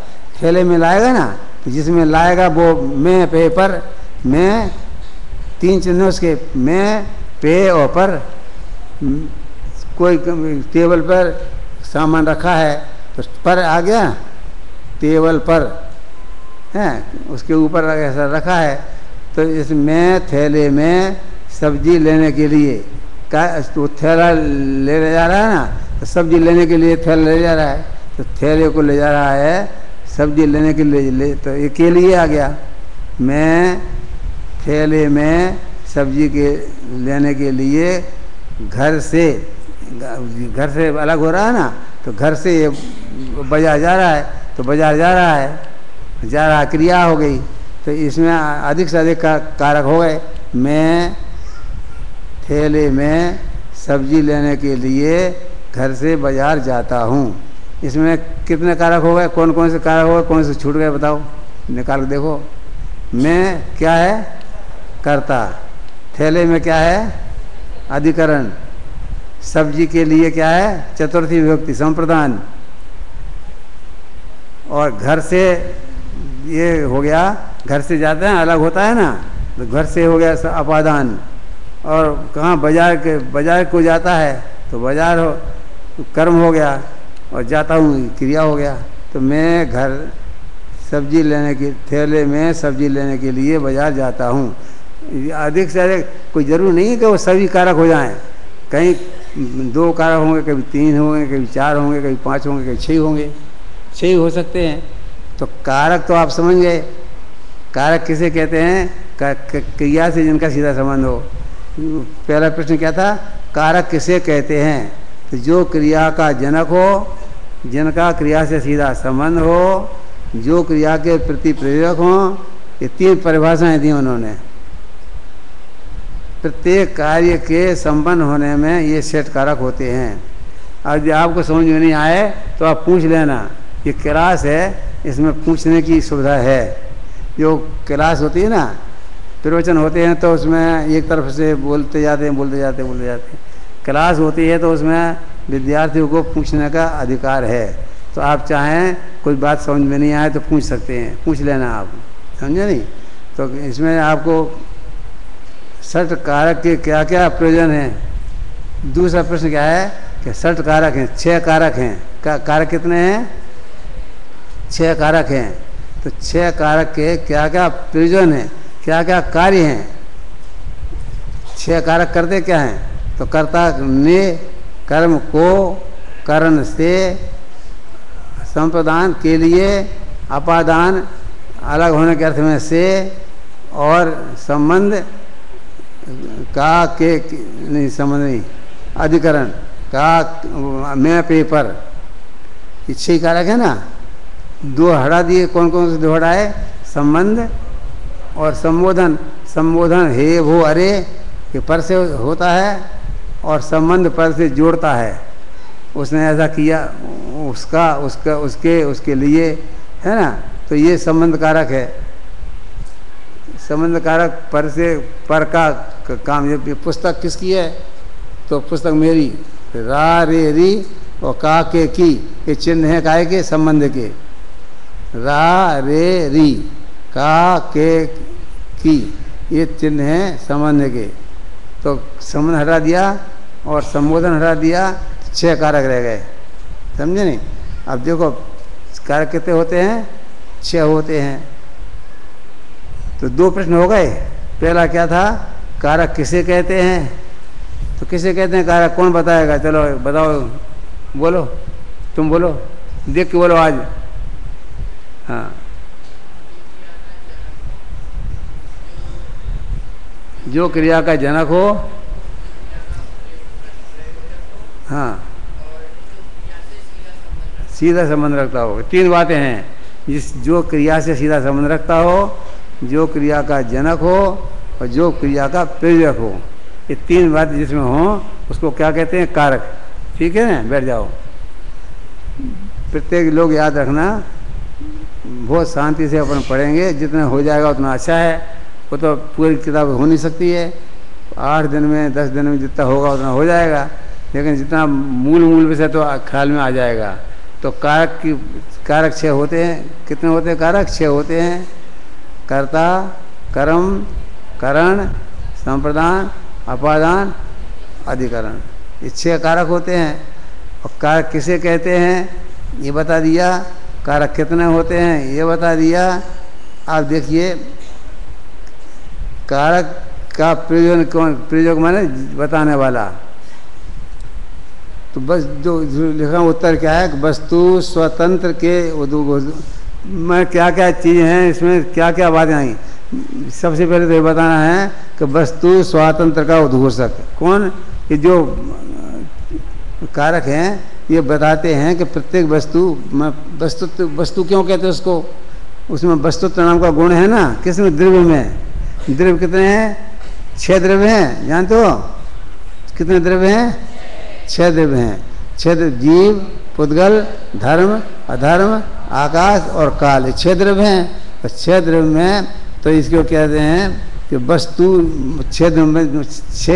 थैले में लाएगा ना, तो जिसमें लाएगा वो मैं पे पर, मैं 3 चिन्ह उसके, मैं पे और पर। कोई टेबल पर सामान रखा है तो पर आ गया, टेबल पर है, उसके ऊपर ऐसा रखा है। तो इस मैं थैले में सब्जी लेने के लिए का, तो थैला ले जा रहा है ना, तो सब्जी लेने के लिए थैला ले जा रहा है, तो थैले को ले जा रहा है सब्जी लेने के लिए, तो ये के लिए आ गया। मैं थैले में सब्जी के लेने के लिए घर से अलग हो रहा है ना, तो घर से बाजार जा रहा है, तो बाजार जा रहा है, क्रिया हो गई। तो इसमें अधिक से अधिक का कारक हो गए। मैं थैले में सब्जी लेने के लिए घर से बाजार जाता हूँ। इसमें कितने कारक हो गए? कौन कौन से कारक हो गए, कौन से छूट गए बताओ, निकाल के देखो। मैं क्या है? कर्ता। थैले में क्या है? अधिकरण। सब्जी के लिए क्या है? चतुर्थी विभक्ति, संप्रदान। और घर से ये हो गया, घर से जाते हैं अलग होता है ना, तो घर से हो गया अपादान। और कहाँ? बाजार को जाता है, तो बाजार कर्म हो गया, और जाता हूँ क्रिया हो गया। तो मैं घर सब्जी लेने के थैले में सब्जी लेने के लिए बाजार जाता हूँ। अधिक से अधिक कोई ज़रूर नहीं है कि वो सभी कारक हो जाएं। कहीं 2 कारक होंगे, कभी 3 होंगे, कभी 4 होंगे, कभी 5 होंगे, कभी 6 होंगे, 6 हो सकते हैं। तो कारक तो आप समझ गए। कारक किसे कहते हैं? क्रिया से जिनका सीधा संबंध हो। पहला प्रश्न क्या था? कारक किसे कहते हैं? तो जो क्रिया का जनक हो, जिनका क्रिया से सीधा संबंध हो, जो क्रिया के प्रति प्रेरक हो। ये 3 परिभाषाएं दी उन्होंने। प्रत्येक कार्य के संबंध होने में ये सेट कारक होते हैं। अब जो आपको समझ में नहीं आए तो आप पूछ लेना। ये क्लास है, इसमें पूछने की सुविधा है। जो क्लास होती है ना, प्रवचन होते हैं तो उसमें एक तरफ से बोलते जाते हैं। क्लास होती है तो उसमें विद्यार्थियों को पूछने का अधिकार है। तो आप चाहें कोई बात समझ में नहीं आए तो पूछ सकते हैं, पूछ लेना आप, समझे नहीं? तो इसमें आपको षट कारक के क्या क्या प्रयोजन हैं। दूसरा प्रश्न क्या है कि षट कारक हैं, 6 कारक हैं। कारक कितने हैं? 6 कारक हैं। तो 6 कारक के क्या क्या प्रयोजन हैं, क्या क्या कार्य हैं? 6 कारक करते क्या हैं? तो कर्ता ने कर्म को करण से, संप्रदान के लिए, अपादान अलग होने के अर्थ में से, और संबंध का के नहीं, संबंध नहीं, अधिकरण का में पेपर, ये 6 कारक है ना। 2 हटा दिए। कौन कौन से 2 हटाए? संबंध और संबोधन। संबोधन हे वो अरे के पर से होता है और संबंध पर से जोड़ता है। उसने ऐसा किया, उसके लिए, है ना। तो ये संबंध कारक है। संबंध कारक पर से पर का काम। ये पुस्तक किसकी है? तो पुस्तक मेरी। रा रे री और का के की, ये चिन्ह है काय के? संबंध के। रा रे री का के की, ये चिन्ह है संबंध के। तो संबंध हटा दिया और संबोधन हटा दिया, 6 कारक रह गए, समझे नहीं? अब देखो कारक कितने होते हैं? 6 होते हैं। तो 2 प्रश्न हो गए। पहला क्या था? कारक किसे कहते हैं? तो किसे कहते हैं कारक? कौन बताएगा? चलो बताओ, बोलो, तुम बोलो, देख के बोलो आज। हाँ, जो क्रिया का जनक हो, हाँ, सीधा संबंध रखता हो। 3 बातें हैं। जो क्रिया से सीधा संबंध रखता हो, जो क्रिया का जनक हो, और जो क्रिया का प्रेरक हो। ये 3 बातें जिसमें हो उसको क्या कहते हैं? कारक। ठीक है ना? बैठ जाओ। प्रत्येक लोग याद रखना, बहुत शांति से अपन पढ़ेंगे, जितना हो जाएगा उतना अच्छा है। वो तो पूरी किताब हो नहीं सकती है, 8 दिन में 10 दिन में जितना होगा उतना हो जाएगा, लेकिन जितना मूल विषय तो ख्याल में आ जाएगा। तो कारक 6 होते हैं। कितने होते हैं कारक? 6 होते हैं। कर्ता, कर्म, करण, संप्रदान, अपादान, अधिकरण, ये 6 कारक होते हैं। और कारक किसे कहते हैं ये बता दिया। कारक कितने होते हैं ये बता दिया। आप देखिए कारक का प्रयोजन कौन? प्रयोजक माने बताने वाला। तो बस जो लिखा उत्तर क्या है? वस्तु स्वतंत्र के में क्या क्या चीज़ें हैं, इसमें क्या क्या बातें आई। सबसे पहले तो ये बताना है कि वस्तु स्वातंत्र का उद्घोषक कौन? ये जो कारक हैं ये बताते हैं कि प्रत्येक वस्तु क्यों कहते हैं उसको? उसमें वस्तुत्व नाम का गुण है ना। किसमें? द्रव्य में। द्रव्य कितने हैं? 6 द्रव्य हैं, जानते हो? कितने द्रव्य हैं? 6 द्रव्य हैं। 6 जीव, पुद्गल, धर्म, अधर्म, आकाश और काल, 6 द्रव्य हैं। तो 6 द्रव्य में तो इसको कहते हैं कि वस्तु। 6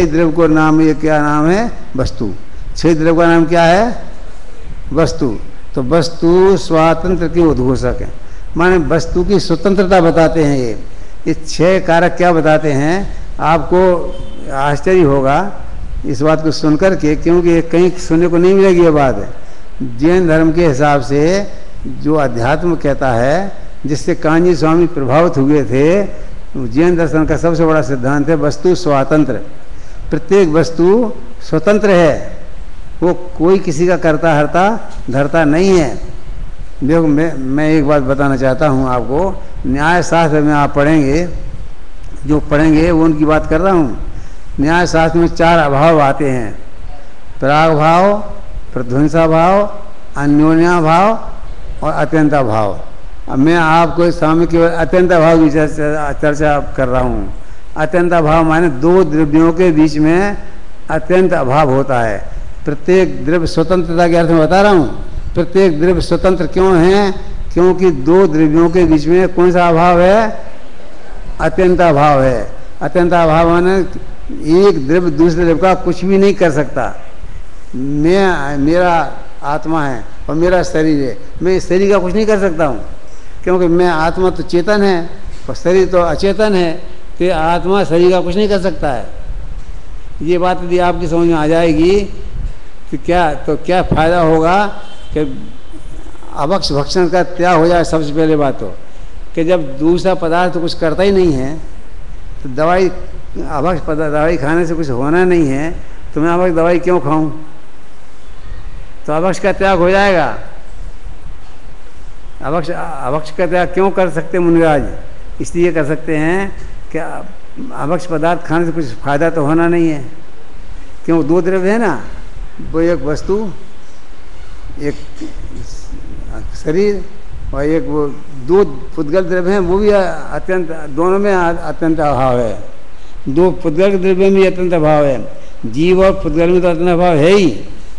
द्रव्य को नाम, ये क्या नाम है? वस्तु। 6 द्रव्य का नाम क्या है? वस्तु। तो वस्तु स्वातंत्र के उद्घोषक है, माने वस्तु की स्वतंत्रता बताते हैं। ये 6 कारक क्या बताते हैं? आपको आश्चर्य होगा इस बात को सुनकर के, क्योंकि कहीं सुनने को नहीं मिलेगी ये बात। जैन धर्म के हिसाब से जो अध्यात्म कहता है जिससे कान्जी स्वामी प्रभावित हुए थे। जैन दर्शन का सबसे बड़ा सिद्धांत है वस्तु स्वातंत्र। प्रत्येक वस्तु स्वतंत्र है, वो कोई किसी का करता हरता धरता नहीं है। देखो मैं एक बात बताना चाहता हूँ आपको, न्याय शास्त्र में आप पढ़ेंगे, जो पढ़ेंगे वो उनकी बात कर रहा हूँ। न्याय शास्त्र में 4 अभाव आते हैं, प्राग भाव, प्रध्वंसा भाव, अन्योन्या भाव और अत्यंता भाव। अब मैं आपको सामने केवल अत्यंता भाव की चर्चा कर रहा हूँ। अत्यंता भाव माने 2 द्रव्यों के बीच में अत्यंत अभाव होता है। प्रत्येक द्रव्य स्वतंत्रता के अर्थ में बता रहा हूँ। प्रत्येक द्रव्य स्वतंत्र क्यों है? क्योंकि 2 द्रव्यों के बीच में कौन सा अभाव है? अत्यंता भाव है। अत्यंता भाव माने एक द्रव्य दूसरे द्रव्य का कुछ भी नहीं कर सकता। मेरा आत्मा है और मेरा शरीर है, मैं इस शरीर का कुछ नहीं कर सकता हूँ, क्योंकि मैं आत्मा तो चेतन है और शरीर तो अचेतन है, तो आत्मा शरीर का कुछ नहीं कर सकता है। ये बात यदि आपकी समझ में आ जाएगी तो क्या फायदा होगा कि अभक्ष भक्षण का त्याग हो जाए। सबसे पहले बात तो कि जब दूसरा पदार्थ कुछ करता ही नहीं है तो दवाई खाने से कुछ होना नहीं है, तो मैं अभक्ष दवाई क्यों खाऊं? तो अभक्ष का त्याग हो जाएगा। अभक्ष का त्याग क्यों कर सकते मुनिराज? इसलिए कर सकते हैं कि अभक्ष पदार्थ खाने से कुछ फायदा तो होना नहीं है। क्यों? 2 द्रव्य है ना, वो एक वस्तु, एक शरीर, और एक वो 2 पुद्गल द्रव्य हैं, वो भी अत्यंत, दोनों में अत्यंत अभाव है। 2 पुद्गल द्रव्य में अत्यंत अभाव है। जीव और पुद्गल में तो अत्यंत अभाव है ही,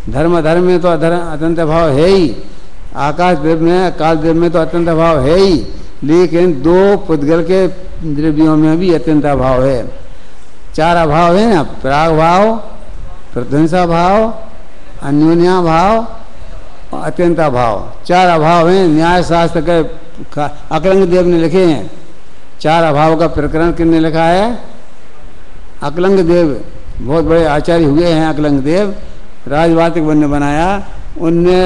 धर्म में तो अत्यंत अभाव है ही, आकाश द्रव्य में काल द्रव्य में तो अत्यंत अभाव है ही, लेकिन 2 पुद्गल के द्रव्यों में भी अत्यंत अभाव है। 4 अभाव है ना, प्राग भाव, प्रध्वंसा भाव, अन्योन्या भाव और अत्यंता भाव। 4 अभाव हैं। न्याय शास्त्र के अकलंग देव ने लिखे हैं। 4 अभाव का प्रकरण किसने लिखा है? अकलंग देव, बहुत बड़े आचार्य हुए हैं अकलंग देव, राजवाटिक वन ने बनाया। उनने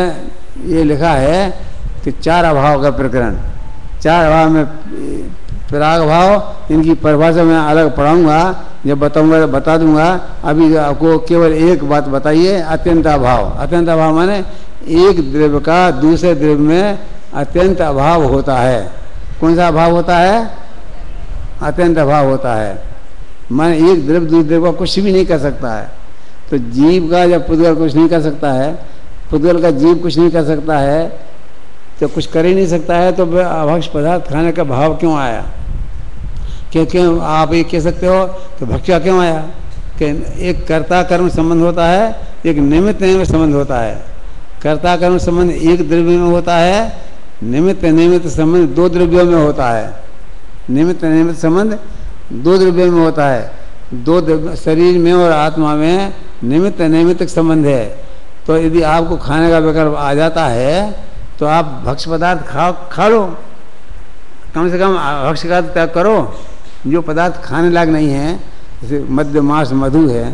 ये लिखा है कि 4 अभाव का प्रकरण। 4 अभाव में प्राग भाव, इनकी परिभाषा मैं अलग पढ़ाऊंगा, जब बताऊंगा बता दूंगा। अभी आपको केवल एक बात बताइए, अत्यंत अभाव। अत्यंत अभाव माने एक द्रव्य का दूसरे द्रव्य में अत्यंत अभाव होता है। कौन सा अभाव होता है? अत्यंत अभाव होता है। माने एक द्रव्य दूसरे द्रव्य का कुछ भी नहीं कर सकता है। तो जीव का जब पुद्गल कुछ नहीं कर सकता है, पुद्गल का जीव कुछ नहीं कर सकता है, तो कुछ कर ही नहीं सकता है, तो अभक्ष पदार्थ खाने का भाव क्यों आया? क्योंकि आप ये कह सकते हो कि भक्ष्य क्यों आया कि एक कर्ता कर्म संबंध होता है, एक निमित्त निमित्त संबंध होता है। कर्ता कर्म संबंध एक द्रव्य में होता है, निमित्त संबंध 2 द्रव्यों में होता है। निमित्त संबंध 2 द्रव्यों में होता है। 2 शरीर में और आत्मा में निमित्त संबंध है। तो यदि आपको खाने का विकल्प आ जाता है तो आप भक्ष्य पदार्थ खा लो, कम से कम भक्ष्य का त्याग करो। जो पदार्थ खाने लायक नहीं है, जैसे मध्य मास मधु है,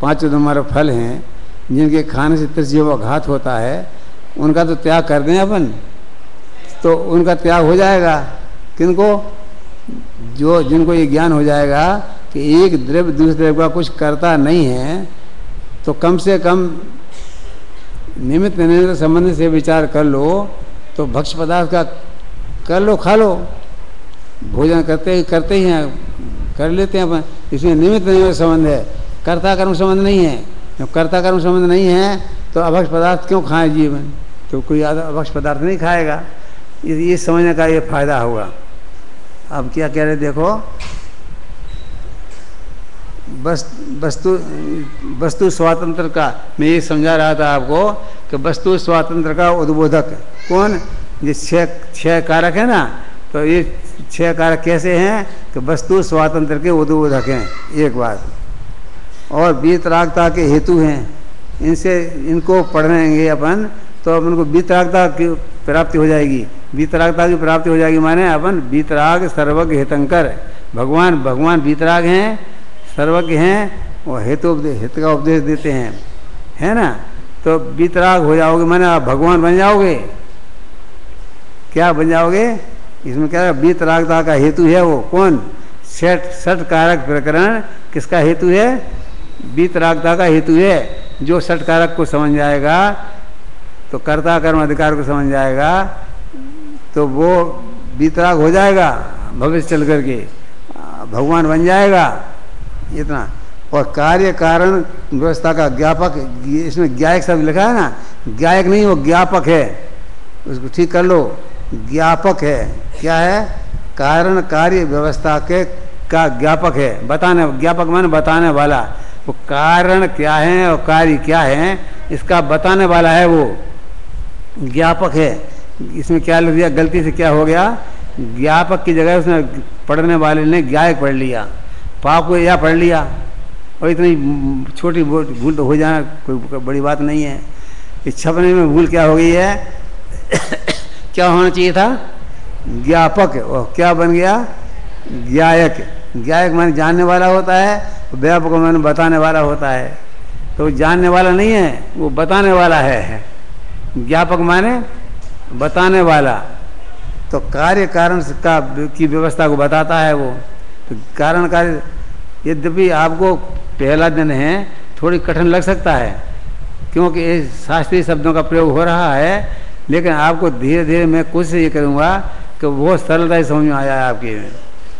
5 नंबर फल हैं, जिनके खाने से त्रिजीव घात होता है, उनका तो त्याग कर दें अपन, तो उनका त्याग हो जाएगा। किनको? जो जिनको ये ज्ञान हो जाएगा कि एक द्रव्य दूसरे द्रव्य का कुछ करता नहीं है, तो कम से कम निमित्त संबंध से विचार कर लो, तो भक्ष्य पदार्थ का कर लो, खा लो। भोजन करते ही हैं, कर लेते हैं अपन, इसमें निमित्त संबंध है, कर्ता कर्म संबंध नहीं है। जब कर्ता कर्म संबंध नहीं है तो अभक्ष्य पदार्थ क्यों खाए जीवन? तो कोई अभक्ष्य पदार्थ नहीं खाएगा। ये समझने का ये फायदा होगा। अब क्या कह रहे देखो, वस्तु स्वातंत्र का मैं ये समझा रहा था आपको कि वस्तु स्वातंत्र का उद्बोधक कौन? ये 6 कारक है ना, तो ये 6 कारक कैसे हैं कि वस्तु स्वातंत्र के उद्बोधक हैं, एक बात। और वीतरागता के हेतु हैं। इनको पढ़ेंगे अपन तो अपन को वीतरागता की प्राप्ति हो जाएगी। वीतरागता की प्राप्ति हो जाएगी माने अपन वीतराग सर्वज्ञ हितंकर, भगवान वीतराग हैं, सर्वज्ञ हैं, और हित का उपदेश देते हैं, है ना। तो वीतराग हो जाओगे माने आप भगवान बन जाओगे। क्या बन जाओगे? इसमें क्या है, वीतरागता का हेतु है वो कौन, षट कारक प्रकरण किसका हेतु है, वीतरागता का हेतु है। जो षट कारक को समझ जाएगा तो कर्ता कर्म अधिकार को समझ जाएगा तो वो वीतराग हो जाएगा, भविष्य चल करके भगवान बन जाएगा इतना। और कार्य कारण व्यवस्था का ज्ञापक, इसमें ज्ञायक शब्द लिखा है ना, ज्ञायक नहीं वो ज्ञापक है, उसको ठीक कर लो, ज्ञापक है। क्या है, कारण कार्य व्यवस्था के का ज्ञापक है, बताने, ज्ञापक माने बताने वाला। वो कारण क्या है और कार्य क्या है इसका बताने वाला है, वो ज्ञापक है। इसमें क्या लिख दिया, गलती से क्या हो गया, ज्ञापक की जगह उसने पढ़ने वाले ने ज्ञायक पढ़ लिया, पाप को या पढ़ लिया। और इतनी छोटी भूल तो हो जाना कोई बड़ी बात नहीं है। इस छपने में भूल क्या हो गई है क्या होना चाहिए था, ज्ञापक, और क्या बन गया, ज्ञायक। ज्ञायक माने जानने वाला होता है, व्यापक माने बताने वाला होता है। तो जानने वाला नहीं है, वो बताने वाला है। ज्ञापक माने बताने वाला। तो कार्य कारण का की व्यवस्था को बताता है वो। तो कारण कार्य, यद्यपि आपको पहला दिन है थोड़ी कठिन लग सकता है क्योंकि शास्त्रीय शब्दों का प्रयोग हो रहा है, लेकिन आपको धीरे धीरे मैं कोशिश ये करूँगा कि वो सरलता ही समझ में आ जाए आपके।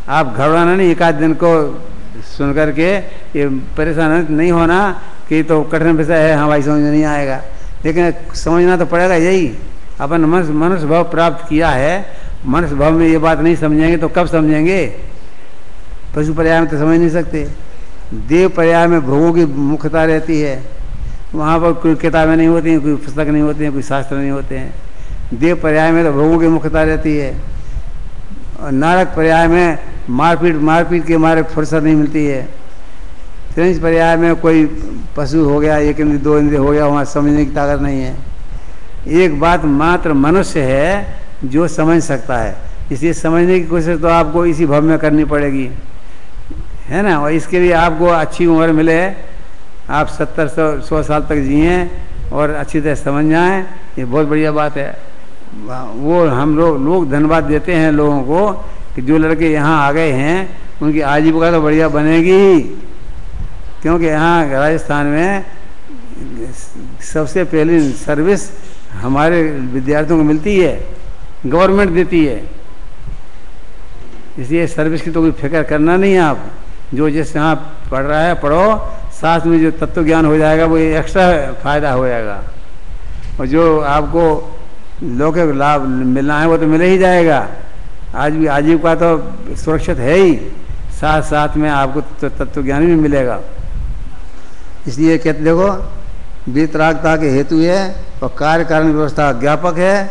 आप घबराना नहीं, एक आध दिन को सुन करके ये परेशान नहीं होना कि तो कठिन विषय है, हमारी समझ में नहीं आएगा। लेकिन समझना तो पड़ेगा, यही अपन मनुष्य भाव प्राप्त किया है। मनुष्य भाव में ये बात नहीं समझेंगे तो कब समझेंगे, पशु पर्याय में तो समझ नहीं सकते। देव पर्याय में भोगों की मुख्यता रहती है, वहाँ पर कोई किताबें नहीं होती हैं, कोई पुस्तक नहीं होते हैं, कोई शास्त्र नहीं होते हैं। देव पर्याय में तो भोगों की मुख्यता रहती है। और नारक पर्याय में मारपीट के मारे फुर्सत नहीं मिलती है। त्रिंश पर्याय में कोई पशु हो गया, एक इंद्रिय दो इंद्रिय हो गया, वहाँ समझने की ताकत नहीं है। एक बात मात्र मनुष्य है जो समझ सकता है, इसलिए समझने की कोशिश तो आपको इसी भव में करनी पड़ेगी, है ना। और इसके लिए आपको अच्छी उम्र मिले, आप 70-100 साल तक जिए और अच्छी तरह समझ जाएं, ये बहुत बढ़िया बात है। वो हम लोग धन्यवाद देते हैं लोगों को कि जो लड़के यहाँ आ गए हैं उनकी आजीविका तो बढ़िया बनेगी, क्योंकि यहाँ राजस्थान में सबसे पहली सर्विस हमारे विद्यार्थियों को मिलती है, गवर्नमेंट देती है। इसलिए सर्विस की तो कोई फिक्र करना नहीं है। आप जो जिस यहाँ पढ़ रहा है पढ़ो, साथ में जो तत्व ज्ञान हो जाएगा वो एक्स्ट्रा फायदा हो जाएगा। और जो आपको लौकिक लाभ मिलना है वो तो मिले ही जाएगा। आज भी आजीविका तो सुरक्षित है ही, साथ साथ में आपको तत्व ज्ञान भी मिलेगा। इसलिए कहते देखो, वीतरागता के हेतु है और कार्य कारण व्यवस्था ज्ञापक है,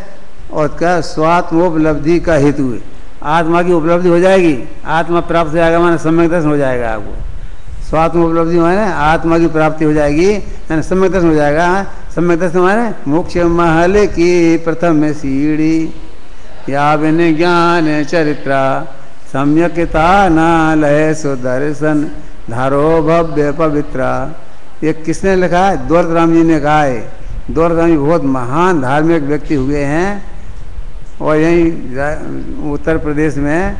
और क्या स्वात्मोपलब्धि का हेतु है। आत्मा की उपलब्धि हो जाएगी, आत्मा प्राप्त हो जाएगा, माने सम्यक दर्शन हो जाएगा आपको। स्वात्मोपलब्धि माने आत्मा की प्राप्ति हो जाएगी, यानी सम्यक दर्शन हो जाएगा। सम्यक दर्शन माने मोक्ष महल की प्रथम सीढ़ी, या बिन ज्ञान चरित्रा सम्यकता न लय सुदर्शन धारो भव्य पवित्रा। ये किसने लिखा है, दौलतराम जी ने कहा है। दौलतराम जी बहुत महान धार्मिक व्यक्ति हुए हैं, और यहीं उत्तर प्रदेश में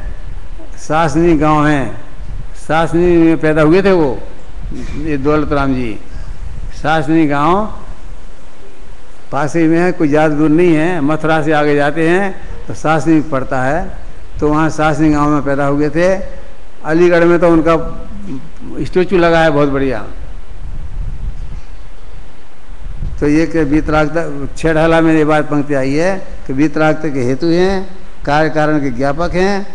सासनी गांव है, सासनी में पैदा हुए थे वो, ये दौलतराम जी। सासनी गांव पास ही में है, कोई ज़्यादा दूर नहीं है। मथुरा से आगे जाते हैं तो सासनी पड़ता है, तो वहाँ सासनी गांव में पैदा हुए थे। अलीगढ़ में तो उनका स्टेचू लगा है बहुत बढ़िया। तो ये कि वीतरागता, छेड़हला में ये बात पंक्ति आई है कि वीतरागता के हेतु हैं, कार्य कारण के ज्ञापक हैं,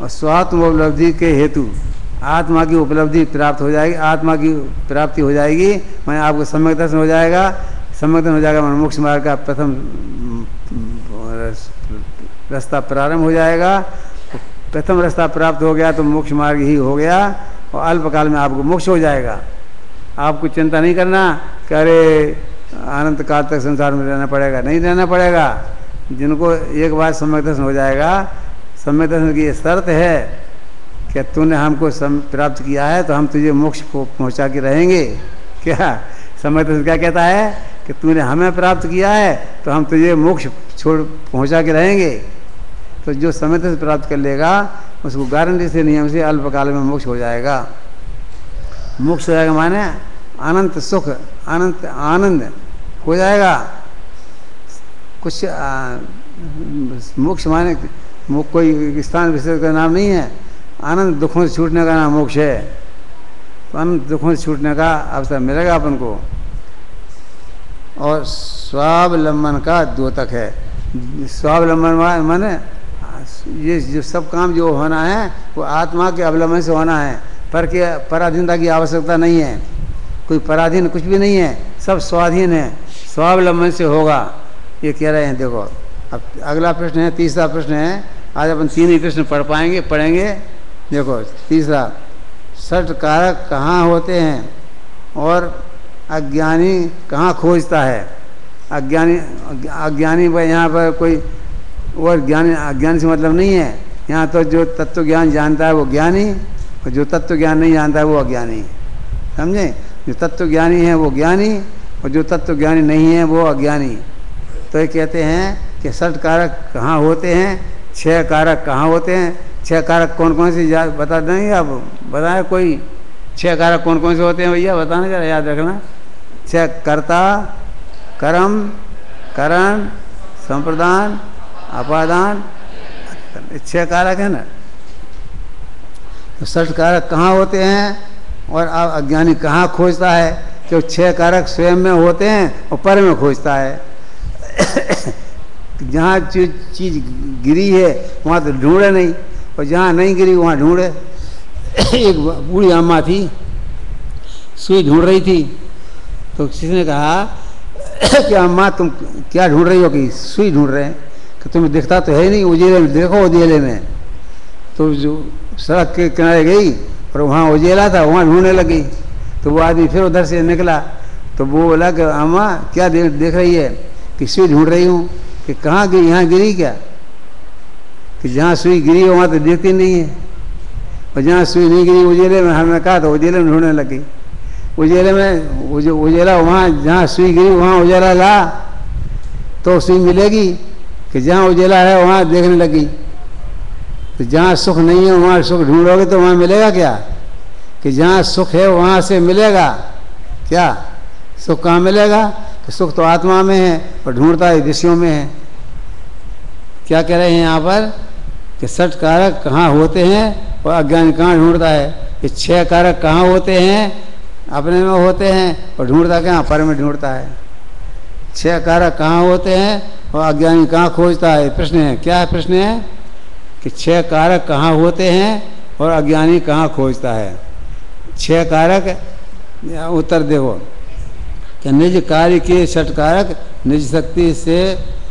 और स्वात्म उपलब्धि के हेतु आत्मा की उपलब्धि प्राप्त हो जाएगी, आत्मा की प्राप्ति हो जाएगी, मैंने आपको सम्यक दर्शन हो जाएगा। सम्यक दर्शन हो जाएगा मैंने मोक्ष मार्ग का प्रथम रास्ता प्रारंभ हो जाएगा। प्रथम रास्ता प्राप्त हो गया तो मोक्ष मार्ग ही हो गया, और अल्पकाल में आपको मोक्ष हो जाएगा। आपको चिंता नहीं करना कि अरे अनंत काल तक संसार में रहना पड़ेगा, नहीं रहना पड़ेगा। जिनको एक बार सम्यक दर्शन हो जाएगा, सम्यक दर्शन की ये शर्त है कि तूने हमको प्राप्त किया है तो हम तुझे मोक्ष को पहुंचा के रहेंगे। क्या सम्यक दर्शन क्या कहता है कि तूने हमें प्राप्त किया है तो हम तुझे मोक्ष छोड़ पहुंचा के रहेंगे। तो जो समय से प्राप्त कर लेगा उसको गारंटी से नियम से अल्पकाल में मोक्ष हो जाएगा। मोक्ष हो जाएगा माने अनंत सुख, अनंत आनंद हो जाएगा। कुछ मोक्ष माने कोई स्थान विशेष का नाम नहीं है। अनंत दुखों से छूटने का नाम मोक्ष है। तो अनंत दुखों से छूटने का अवसर मिलेगा अपन को। और स्वावलंबन का द्योतक है। स्वावलंबन माने ये जो सब काम जो होना है वो आत्मा के अवलंबन से होना है। पर के पराधीनता की आवश्यकता नहीं है। कोई पराधीन कुछ भी नहीं है, सब स्वाधीन है, स्वावलंबन से होगा, ये कह रहे हैं। देखो अब अगला प्रश्न है, तीसरा प्रश्न है। आज अपन 3 ही प्रश्न पढ़ेंगे। देखो तीसरा, षट कारक कहाँ होते हैं और अज्ञानी कहाँ खोजता है। अज्ञानी भाई यहाँ पर कोई और अज्ञान से मतलब नहीं है। यहाँ तो जो तत्व ज्ञान जानता है वो ज्ञानी, और जो तत्व ज्ञान नहीं जानता है वो अज्ञानी। समझे? जो तत्व ज्ञानी है वो ज्ञानी, और जो तत्व ज्ञानी नहीं है वो अज्ञानी। तो ये कहते हैं कि षट कारक कहाँ होते हैं, 6 कारक कहाँ होते हैं। 6 कारक कौन कौन से बता देंगे आप? बताएं कोई 6 कारक कौन कौन से होते हैं भैया, बताना जरा, याद रखना। 6 कर्ता, कर्म, करण, संप्रदान, अपादान, 6 कारक है ना। तो षट कारक कहाँ होते हैं और अज्ञानी कहाँ खोजता है? कि 6 कारक स्वयं में होते हैं और पर में खोजता है। जहाँ चीज गिरी है वहाँ तो ढूंढे नहीं, और जहाँ नहीं गिरी वहाँ ढूंढे। एक बूढ़ी अम्मा थी, सुई ढूंढ रही थी। तो किसी ने कहा कि अम्मा तुम क्या ढूंढ रही हो? कि सुई ढूंढ रहे हैं। कि तुम्हें दिखता तो है नहीं, उजेले में देखो, उजेले में। तो जो सड़क के किनारे गई और वहाँ उजेला था, वहाँ ढूंढने लगी। तो वो आदमी फिर उधर से निकला। तो वो बोला कि अम्मा क्या देख रही है? कि सुई ढूंढ रही हूँ। कि कहाँ गिरी? यहाँ गिरी क्या? कि जहाँ सुई गिरी है वहाँ तो देखती नहीं है, और जहाँ सुई नहीं गिरी उजेले में, हमने कहा तो उजेले में ढूंढने लगी। उजेले में उजेला, वहाँ जहाँ सुई गिरी वहाँ उजेला ला तो सुई मिलेगी। कि जहाँ उजेला है वहाँ देखने लगी। तो जहाँ सुख नहीं है वहाँ सुख ढूंढोगे तो वहाँ मिलेगा क्या? कि जहाँ सुख है वहाँ से मिलेगा क्या? सुख कहाँ मिलेगा? कि सुख तो आत्मा में है और ढूंढता है विषयों में है। क्या कह रहे हैं यहाँ पर? कि षट कारक कहाँ होते हैं और अज्ञानी कहाँ ढूंढता है। कि 6 कारक कहाँ होते हैं? अपने में होते हैं, और ढूंढता कहाँ? पर में ढूंढता है। 6 कारक कहाँ होते हैं और अज्ञानी कहाँ खोजता है? प्रश्न है, क्या है प्रश्न है? कि 6 कारक कहाँ होते हैं और अज्ञानी कहाँ खोजता है। 6 कारक, उत्तर देखो कि निज कार्य के षट कारक निज शक्ति से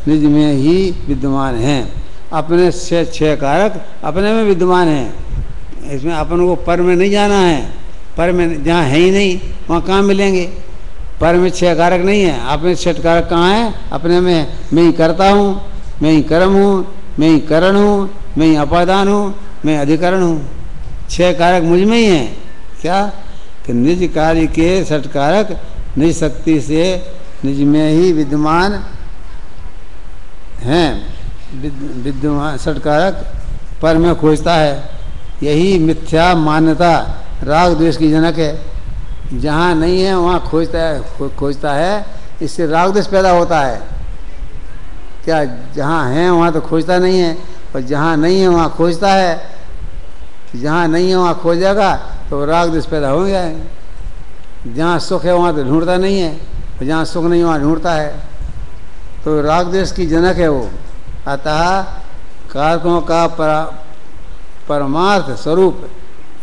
निज में ही विद्यमान हैं। अपने से 6 कारक अपने में विद्यमान हैं। इसमें अपन को पर में नहीं जाना है। पर में जहाँ है ही नहीं वहाँ कहाँ मिलेंगे? पर में 6 कारक नहीं है। अपने षट कारक कहाँ है? अपने में है। मैं ही करता हूँ, मैं ही कर्म हूँ, मैं ही करण हूँ, मैं ही अपादान हूँ, मैं अधिकरण हूँ। 6 कारक मुझ में ही हैं। क्या? कि निज कार्य के षट कारक निज शक्ति से निज में ही विद्यमान हैं। विद्यमान षट कारक पर में खोजता है। यही मिथ्या मान्यता राग द्वेष की जनक है। जहाँ नहीं है वहाँ खोजता है। इससे राग द्वेष पैदा होता है। क्या? जहाँ है वहाँ तो खोजता नहीं है, और जहाँ नहीं है वहाँ खोजता है। जहाँ नहीं है वहाँ खोजेगा तो राग द्वेष पैदा हो जाएगा। जहाँ सुख है वहाँ तो ढूंढता नहीं है, और जहाँ सुख नहीं वहाँ ढूंढता है। तो राग द्वेष की जनक है वो। अतः कारकों का परमार्थ स्वरूप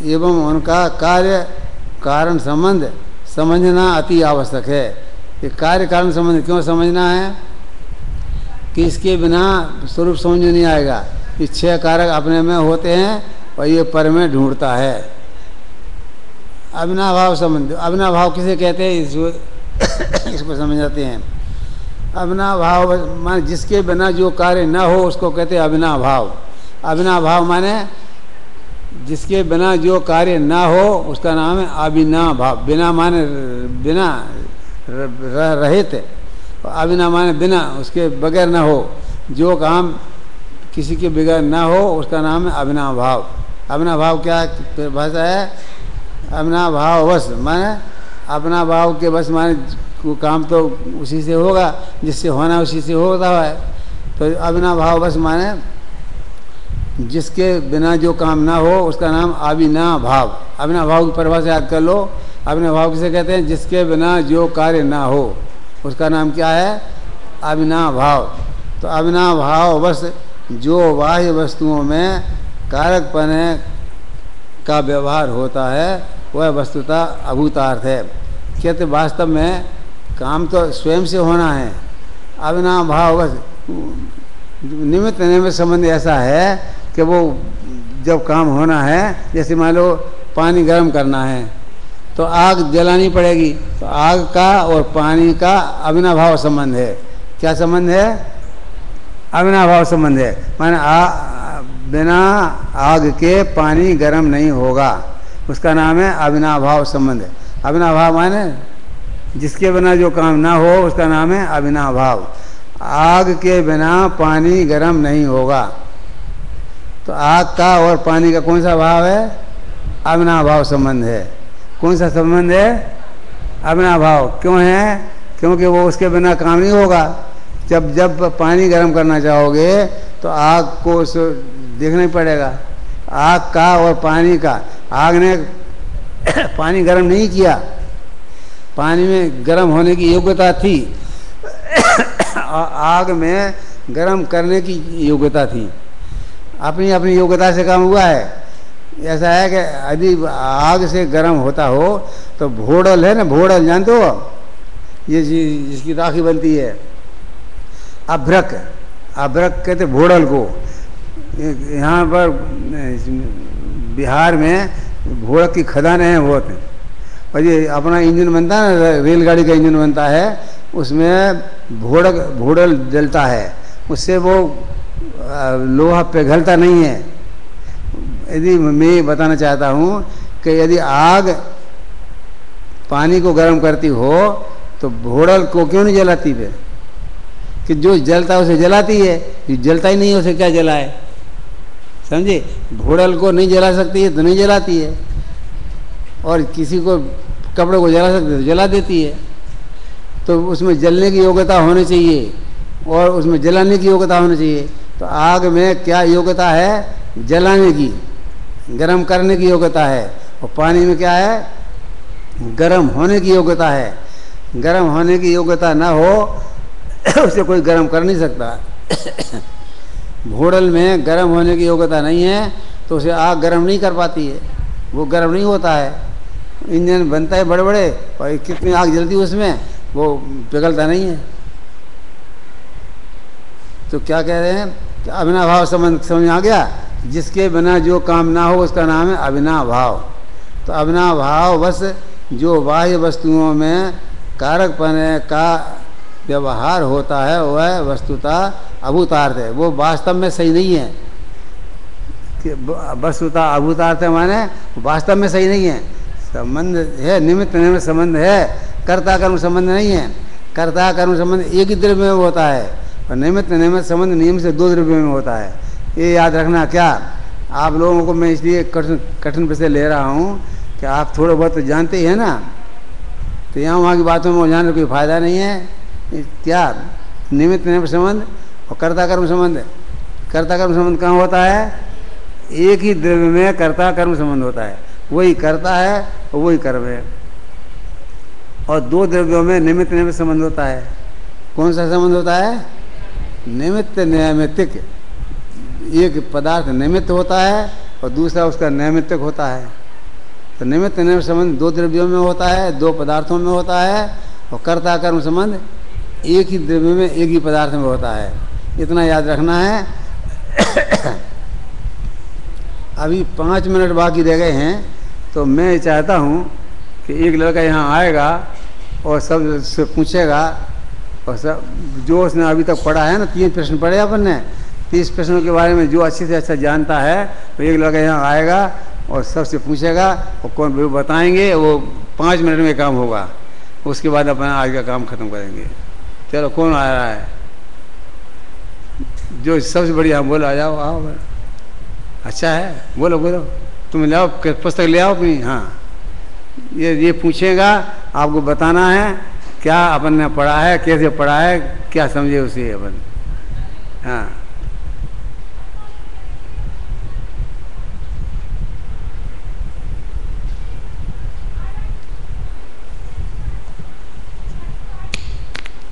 एवं उनका कार्य कारण संबंध समझना अति आवश्यक है। ये कार्य कारण संबंध क्यों समझना है? कि इसके बिना स्वरूप समझ में नहीं आएगा। ये 6 कारक अपने में होते हैं और ये पर में ढूंढता है। अविनाभाव संबंध। अविनाभाव किसे कहते हैं? इसको समझाते हैं। अविनाभाव माने जिसके बिना जो कार्य न हो उसको कहते हैं अविनाभाव। अविनाभाव माने जिसके बिना जो कार्य न हो उसका नाम है अविनाभाव। बिना माने बिना रहित, अविना माने बिना, उसके बगैर न हो। जो काम किसी के बगैर ना हो उसका नाम है अविनाभाव। अविनाभाव क्या भाषा है? अविनाभाव वश माने अपना भाव के बस माने काम तो उसी से होगा, जिससे होना उसी से होता है। तो अविनाभाव बस माने जिसके बिना जो काम ना हो उसका नाम अविनाभाव। अविनाभाव की परिभाषा याद कर लो। अविनाभाव किसे कहते हैं? जिसके बिना जो कार्य ना हो उसका नाम क्या है? अविनाभाव। तो अविनाभाव बस जो बाह्य वस्तुओं में कारकपन का व्यवहार होता है वह वस्तुतः अभूतार्थ है। कहते वास्तव में काम तो स्वयं से होना है। अविनाभाव बस निमित्त निमित्त संबंध ऐसा है कि वो जब काम होना है, जैसे मान लो पानी गर्म करना है तो आग जलानी पड़ेगी, तो आग का और पानी का अविनाभाव संबंध है। क्या संबंध है? अविनाभाव संबंध है। माने बिना आग के पानी गर्म नहीं होगा, उसका नाम है अविनाभाव संबंध। अविनाभाव माने जिसके बिना जो काम ना हो उसका नाम है अविनाभाव। आग के बिना पानी गर्म नहीं होगा। तो आग का और पानी का कौन सा भाव है? अविनाभाव संबंध है। कौन सा संबंध है? अविनाभाव। क्यों है? क्योंकि वो उसके बिना काम नहीं होगा। जब पानी गर्म करना चाहोगे तो आग को देखना ही पड़ेगा। आग का और पानी का, आग ने पानी गर्म नहीं किया, पानी में गर्म होने की योग्यता थी, आग में गर्म करने की योग्यता थी। अपनी अपनी योग्यता से काम हुआ है। ऐसा है कि यदि आग से गर्म होता हो तो भोड़ल है ना, भोड़ल जानते हो? ये जिसकी राखी बनती है, अभ्रक, अभ्रक कहते भोड़ल को। यहाँ पर बिहार में भोड़क की खदानें हैं बहुत। और ये अपना इंजन बनता है ना, रेलगाड़ी का इंजन बनता है, उसमें भोड़ल जलता है, उससे वो लोहा पिघलता नहीं है। यदि मैं बताना चाहता हूँ कि यदि आग पानी को गर्म करती हो तो भोड़ल को क्यों नहीं जलाती फिर? कि जो जलता है उसे जलाती है, जो जलता ही नहीं है उसे क्या जलाए? समझे? भोड़ल को नहीं जला सकती है तो नहीं जलाती है, और किसी को कपड़े को जला सकती है तो जला देती है। तो उसमें जलने की योग्यता होनी चाहिए और उसमें जलाने की योग्यता होनी चाहिए। तो आग में क्या योग्यता है? जलाने की, गर्म करने की योग्यता है। और पानी में क्या है? गर्म होने की योग्यता है। गर्म होने की योग्यता ना हो उसे कोई गर्म कर नहीं सकता। भोड़ल में गर्म होने की योग्यता नहीं है तो उसे आग गर्म नहीं कर पाती है, वो गर्म नहीं होता है। इंजन बनता है बड़े बड़े और कितनी आग जलती है उसमें, वो पिघलता नहीं है। तो क्या कह रहे हैं? अविनाभाव संबंध समझ आ गया? जिसके बिना जो काम ना हो उसका नाम है अविनाभाव। तो अविनाभाव बस जो बाह्य वस्तुओं में कारकपन का व्यवहार होता है वह वस्तुतः अभूतार्थ है। वो वास्तव में सही नहीं है कि वस्तुतः अभूतार्थ है, माने वास्तव में सही नहीं है। संबंध है, निमित्त निमित्त संबंध है, कर्ता कर्म संबंध नहीं है। कर्ता कर्म संबंध एक ही द्रव्य में होता है और निमित्त निमित्त संबंध नियम से दो द्रव्य में होता है। ये याद रखना। क्या आप लोगों को मैं इसलिए कठिन विषय ले रहा हूँ कि आप थोड़ा बहुत तो जानते ही है ना, तो यहाँ वहाँ की बातों में जानने कोई फायदा नहीं है। क्या निमित्त निमित्त संबंध और कर्ता कर्म संबंध? कर्ता कर्म संबंध कहाँ होता है? एक ही द्रव्य में कर्ता कर्म संबंध होता है, वही कर्ता है और वही कर्म है। और दो द्रव्यों में निमित्त निमित्त संबंध होता है। कौन सा संबंध होता है? निमित्त नैमित्तिक। एक पदार्थ निमित्त होता है और दूसरा उसका नैमित्तिक होता है। तो निमित्त निमित्त संबंध दो द्रव्यों में होता है, दो पदार्थों में होता है। और कर्ता कर्म संबंध एक ही द्रव्य में एक ही पदार्थ में होता है। इतना याद रखना है। अभी 5 मिनट बाकी रह गए हैं, तो मैं चाहता हूँ कि एक लड़का यहाँ आएगा और सब से पूछेगा, और सब जो उसने अभी तक पढ़ा है ना, 3 प्रश्न पढ़े अपन ने, 30 प्रश्नों के बारे में जो अच्छे से अच्छा जानता है तो एक लड़का यहाँ आएगा और सबसे पूछेगा और कौन वो बताएंगे। वो 5 मिनट में काम होगा, उसके बाद अपना आज का काम खत्म करेंगे। चलो, कौन आ रहा है? जो सबसे बढ़िया बोलो, आ जाओ, आओ। अच्छा है, बोलो बोलो, तुम ले आओ पुस्तक, ले आओ अपनी। हाँ, ये पूछेगा, आपको बताना है क्या अपन ने पढ़ा है, कैसे पढ़ा है, क्या समझे उसे अपन। हाँ,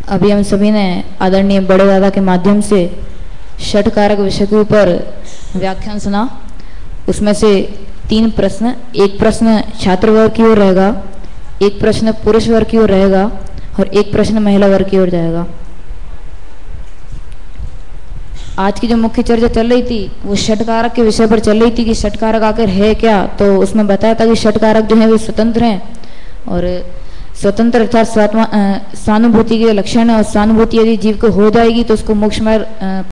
अभी हम सभी ने आदरणीय बड़े दादा के माध्यम से षट कारक विषय के ऊपर व्याख्यान सुना। उसमें से 3 प्रश्न, एक प्रश्न छात्र वर्ग की ओर रहेगा, एक प्रश्न पुरुष वर्ग की ओर रहेगा और एक प्रश्न महिला वर्ग की ओर जाएगा। आज की जो मुख्य चर्चा चल रही थी वो षट कारक के विषय पर चल रही थी कि षट कारक आखिर है क्या। तो उसमें बताया था कि षट कारक जो है वे स्वतंत्र हैं और स्वतंत्र अर्थात स्वानुभूति के लक्षण है, और स्वानुभूति यदि जीव को हो जाएगी तो उसको मोक्ष में